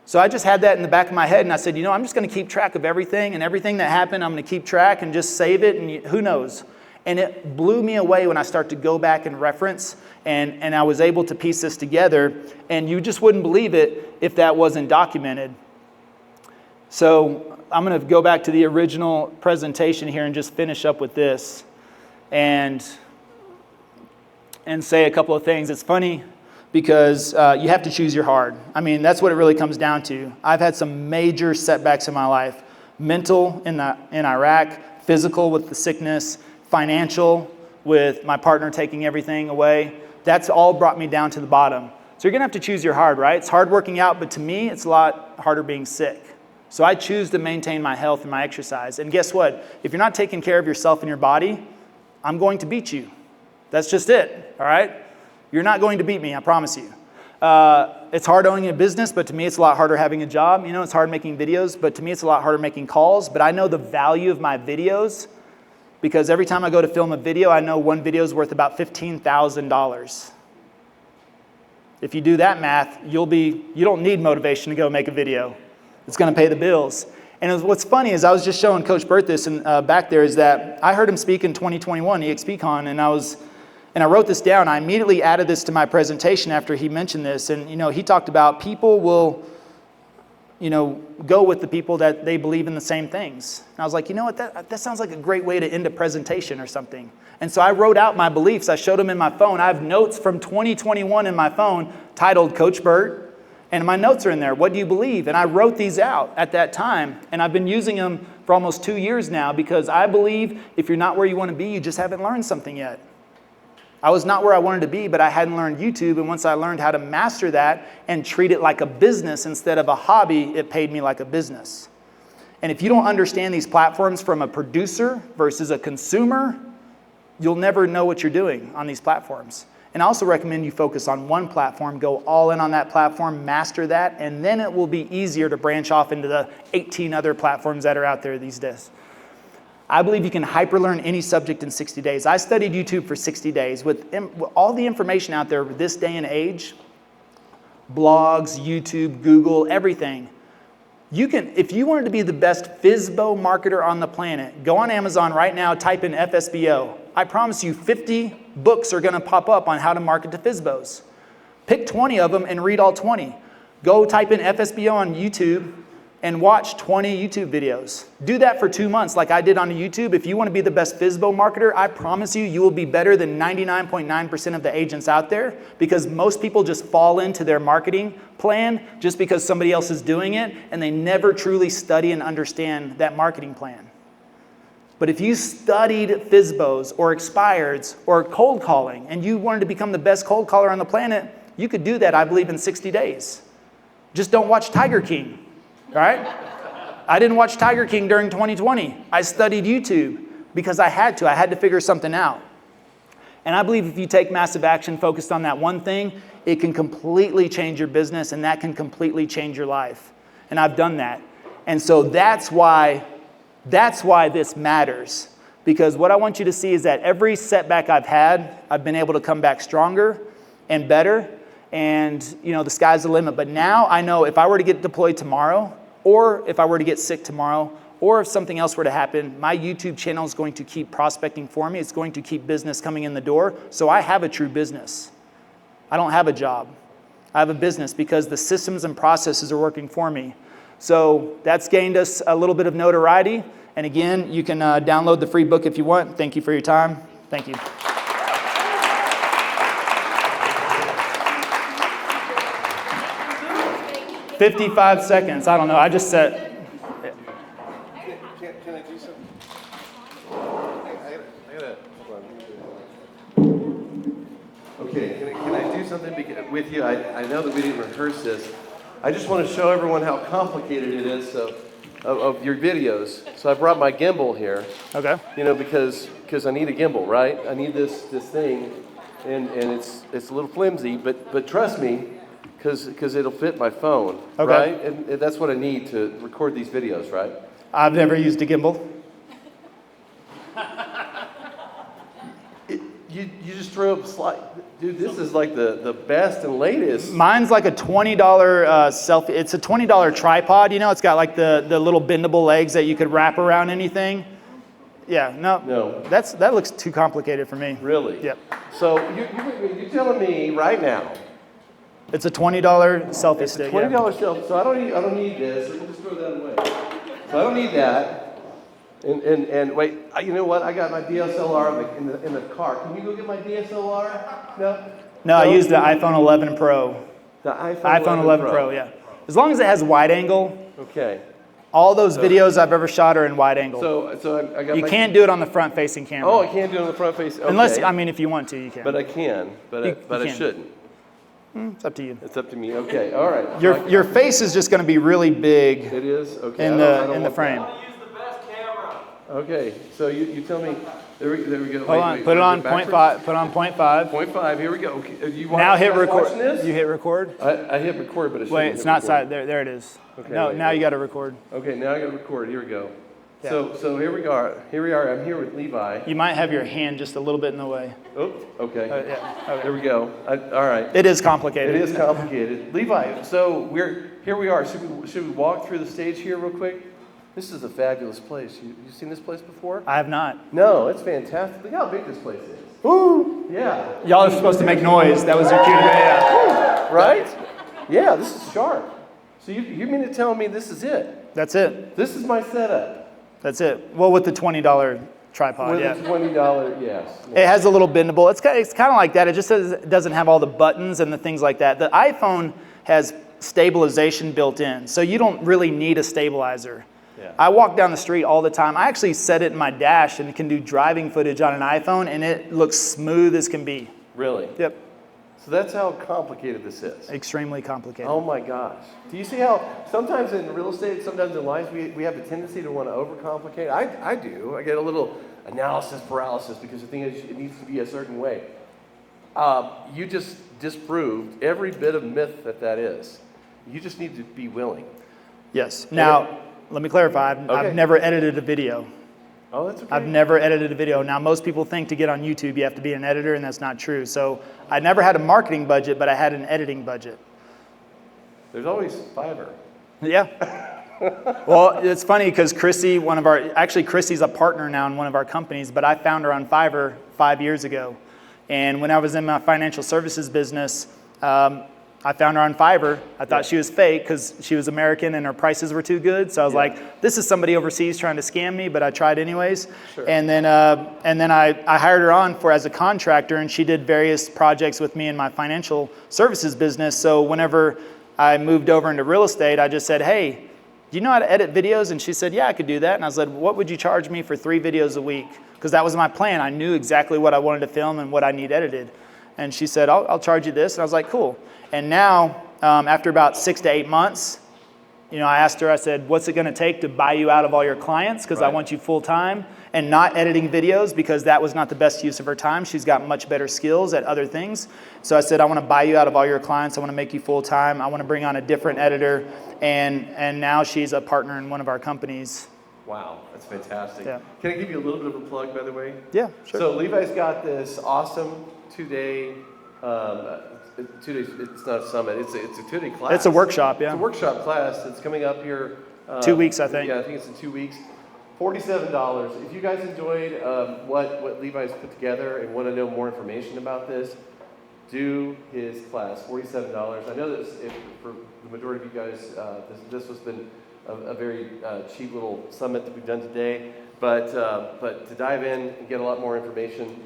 So I just had that in the back of my head, and I said, I'm just going to keep track of everything, and everything that happened, I'm going to keep track and just save it, and who knows. And it blew me away when I started to go back and reference, and I was able to piece this together, and you just wouldn't believe it if that wasn't documented. So I'm going to go back to the original presentation here and just finish up with this and say a couple of things. It's funny because you have to choose your hard. I mean, that's what it really comes down to. I've had some major setbacks in my life. Mental in Iraq, physical with the sickness, financial with my partner taking everything away. That's all brought me down to the bottom. So you're going to have to choose your hard, right? It's hard working out, but to me, it's a lot harder being sick. So I choose to maintain my health and my exercise. And guess what? If you're not taking care of yourself and your body, I'm going to beat you. That's just it, all right? You're not going to beat me, I promise you. It's hard owning a business, but to me it's a lot harder having a job. It's hard making videos, but to me it's a lot harder making calls. But I know the value of my videos because every time I go to film a video, I know one video is worth about $15,000. If you do that math, you don't need motivation to go make a video. It's going to pay the bills. And what's funny is I was just showing Coach Burt this back there is that I heard him speak in 2021, EXP Con, and I wrote this down. I immediately added this to my presentation after he mentioned this. And, he talked about people will, go with the people that they believe in the same things. And I was like, you know what, that sounds like a great way to end a presentation or something. And so I wrote out my beliefs. I showed them in my phone. I have notes from 2021 in my phone titled Coach Burt. And my notes are in there. What do you believe? And I wrote these out at that time. And I've been using them for almost 2 years now because I believe if you're not where you want to be, you just haven't learned something yet. I was not where I wanted to be, but I hadn't learned YouTube. And once I learned how to master that and treat it like a business instead of a hobby, it paid me like a business. And if you don't understand these platforms from a producer versus a consumer, you'll never know what you're doing on these platforms. And I also recommend you focus on one platform, go all in on that platform, master that, and then it will be easier to branch off into the 18 other platforms that are out there these days. I believe you can hyperlearn any subject in 60 days. I studied YouTube for 60 days. With all the information out there this day and age, blogs, YouTube, Google, everything, you can, if you wanted to be the best FSBO marketer on the planet, go on Amazon right now, type in FSBO. I promise you 50 books are going to pop up on how to market to FSBOs. Pick 20 of them and read all 20. Go type in FSBO on YouTube and watch 20 YouTube videos. Do that for 2 months like I did on YouTube. If you want to be the best FSBO marketer, I promise you, you will be better than 99.9% of the agents out there because most people just fall into their marketing plan just because somebody else is doing it and they never truly study and understand that marketing plan. But if you studied FSBOs or expireds or cold calling and you wanted to become the best cold caller on the planet, you could do that, I believe, in 60 days. Just don't watch Tiger King. All right? I didn't watch Tiger King during 2020. I studied YouTube because I had to. I had to figure something out. And I believe if you take massive action focused on that one thing, it can completely change your business and that can completely change your life. And I've done that. And so that's why this matters. Because what I want you to see is that every setback I've had, I've been able to come back stronger and better. And, the sky's the limit. But now I know if I were to get deployed tomorrow, or if I were to get sick tomorrow, or if something else were to happen, my YouTube channel is going to keep prospecting for me. It's going to keep business coming in the door. So I have a true business. I don't have a job. I have a business because the systems and processes are working for me. So that's gained us a little bit of notoriety. And again, you can download the free book if you want. Thank you for your time. Thank you. 55 seconds. I don't know. I just said. Can I do something? Okay, can I do something with you? I know that we didn't rehearse this. I just want to show everyone how complicated it is of your videos. So I brought my gimbal here. Okay. Because I need a gimbal, right? I need this thing, and it's a little flimsy, but trust me. Because it'll fit my phone, right? And that's what I need to record these videos, right? I've never used a gimbal. you just throw up slide. Dude, this is like the best and latest. Mine's like a $20 selfie. It's a $20 tripod. You know, it's got like the little bendable legs that you could wrap around anything. Yeah, no. That looks too complicated for me. Really? Yep. So you're telling me right now. It's a $20 selfie stick. $20 selfie. So I don't need this. Let me just throw that away. So I don't need that. And wait, you know what? I got my DSLR in the car. Can you go get my DSLR? No? No, I used the iPhone 11 Pro. The iPhone 11 Pro, yeah. As long as it has wide angle. Okay. All those videos I've ever shot are in wide angle. So I got you can't do it on the front facing camera. Oh, I can't do it on the front face. Okay. Unless, I mean, if you want to, you can. But I can. But I shouldn't. It's up to you. It's up to me. Okay. All right. Your face is just going to be really big. It is. Okay. In the frame. Okay. So you tell me. There we go. Hold on. Put it on 0.5. Put on 0.5. 0.5. Here we go. Okay. Now hit record. You hit record. I hit record, but wait. It's not side. There it is. Okay. No. Now you got to record. Okay. Now I got to record. Here we go. Yeah. So here we are. I'm here with Levi. You might have your hand just a little bit in the way. Oh. Okay. Yeah. Okay. There we go. All right. It is complicated. It is complicated. Levi. So here we are. Should we walk through the stage here real quick? This is a fabulous place. You seen this place before? I have not. No, it's fantastic. Look how big this place is. Woo! Yeah. Y'all are supposed to make noise. That was your cue to yeah. Right? Yeah, this is sharp. So you mean to tell me this is it? That's it. This is my setup. That's it. Well, with the $20 tripod, with yeah. the $20, yes. It has a little bendable. It's kind of like that. It just doesn't have all the buttons and the things like that. The iPhone has stabilization built in, so you don't really need a stabilizer. Yeah. I walk down the street all the time. I actually set it in my dash and can do driving footage on an iPhone, and it looks smooth as can be. Really? Yep. So that's how complicated this is. Extremely complicated. Oh my gosh. Do you see how sometimes in real estate, sometimes in life, we have a tendency to want to overcomplicate? I do. I get a little analysis paralysis because the thing is it needs to be a certain way. You just disproved every bit of myth that is. You just need to be willing. Yes. Now, let me clarify. I've never edited a video. Oh, that's okay. I've never edited a video. Now, most people think to get on YouTube, you have to be an editor, and that's not true. So I never had a marketing budget, but I had an editing budget. There's always Fiverr. Yeah. Well, it's funny because Chrissy, Chrissy's a partner now in one of our companies, but I found her on Fiverr 5 years ago. And when I was in my financial services business, I found her on Fiverr. I thought she was fake because she was American and her prices were too good. So I was like, this is somebody overseas trying to scam me, but I tried anyways. Sure. And then I hired her on as a contractor, and she did various projects with me in my financial services business. So whenever I moved over into real estate, I just said, hey, do you know how to edit videos? And she said, yeah, I could do that. And I said, what would you charge me for 3 videos a week? Because that was my plan. I knew exactly what I wanted to film and what I need edited. And she said, I'll charge you this. And I was like, cool. And now, after about 6 to 8 months, I asked her, I said, what's it going to take to buy you out of all your clients? Because I want you full time and not editing videos, because that was not the best use of her time. She's got much better skills at other things. So I said, I want to buy you out of all your clients. I want to make you full time. I want to bring on a different editor. And now she's a partner in one of our companies. Wow, that's fantastic. Yeah. Can I give you a little bit of a plug, by the way? Yeah, sure. So Levi's got this awesome 2-day, it's not a summit, it's a 2-day class. It's a workshop, yeah. It's a workshop class. It's coming up here. 2 weeks, I think. Yeah, I think it's in 2 weeks. $47. If you guys enjoyed what Levi's put together and want to know more information about this, do his class, $47. I know that for the majority of you guys, this has been a very cheap little summit that we've done today. But to dive in and get a lot more information,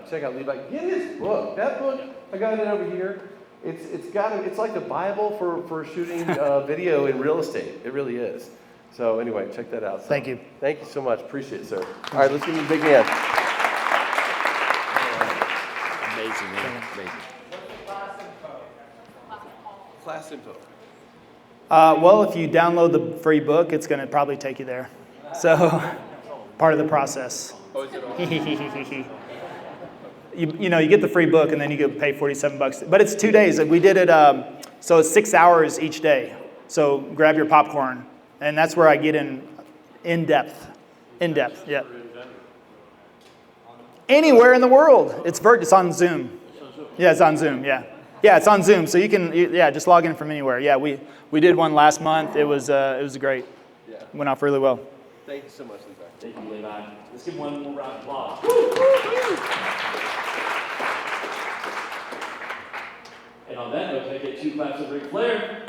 check out Levi. Get his book. That book, I got it over here. It's like the Bible for shooting video in real estate. It really is. So anyway, check that out. So, thank you. Thank you so much. Appreciate it, sir. All right, let's give him a big hand. Amazing, man. Amazing. Class info. Well, if you download the free book, it's going to probably take you there. So, part of the process. You get the free book and then you get pay $47. But it's 2 days. We did it, so it's 6 hours each day. So grab your popcorn. And that's where I get in depth. In depth, yeah. Anywhere in the world. It's on Zoom. Yeah, it's on Zoom, yeah. Yeah, it's on Zoom, so you can, just log in from anywhere. Yeah, we did one last month. It was great. Yeah. Went off really well. Thank you so much, Levi. Thank you, Levi. Let's give one more round of applause. And on that note, can I get 2 claps of Ric Flair?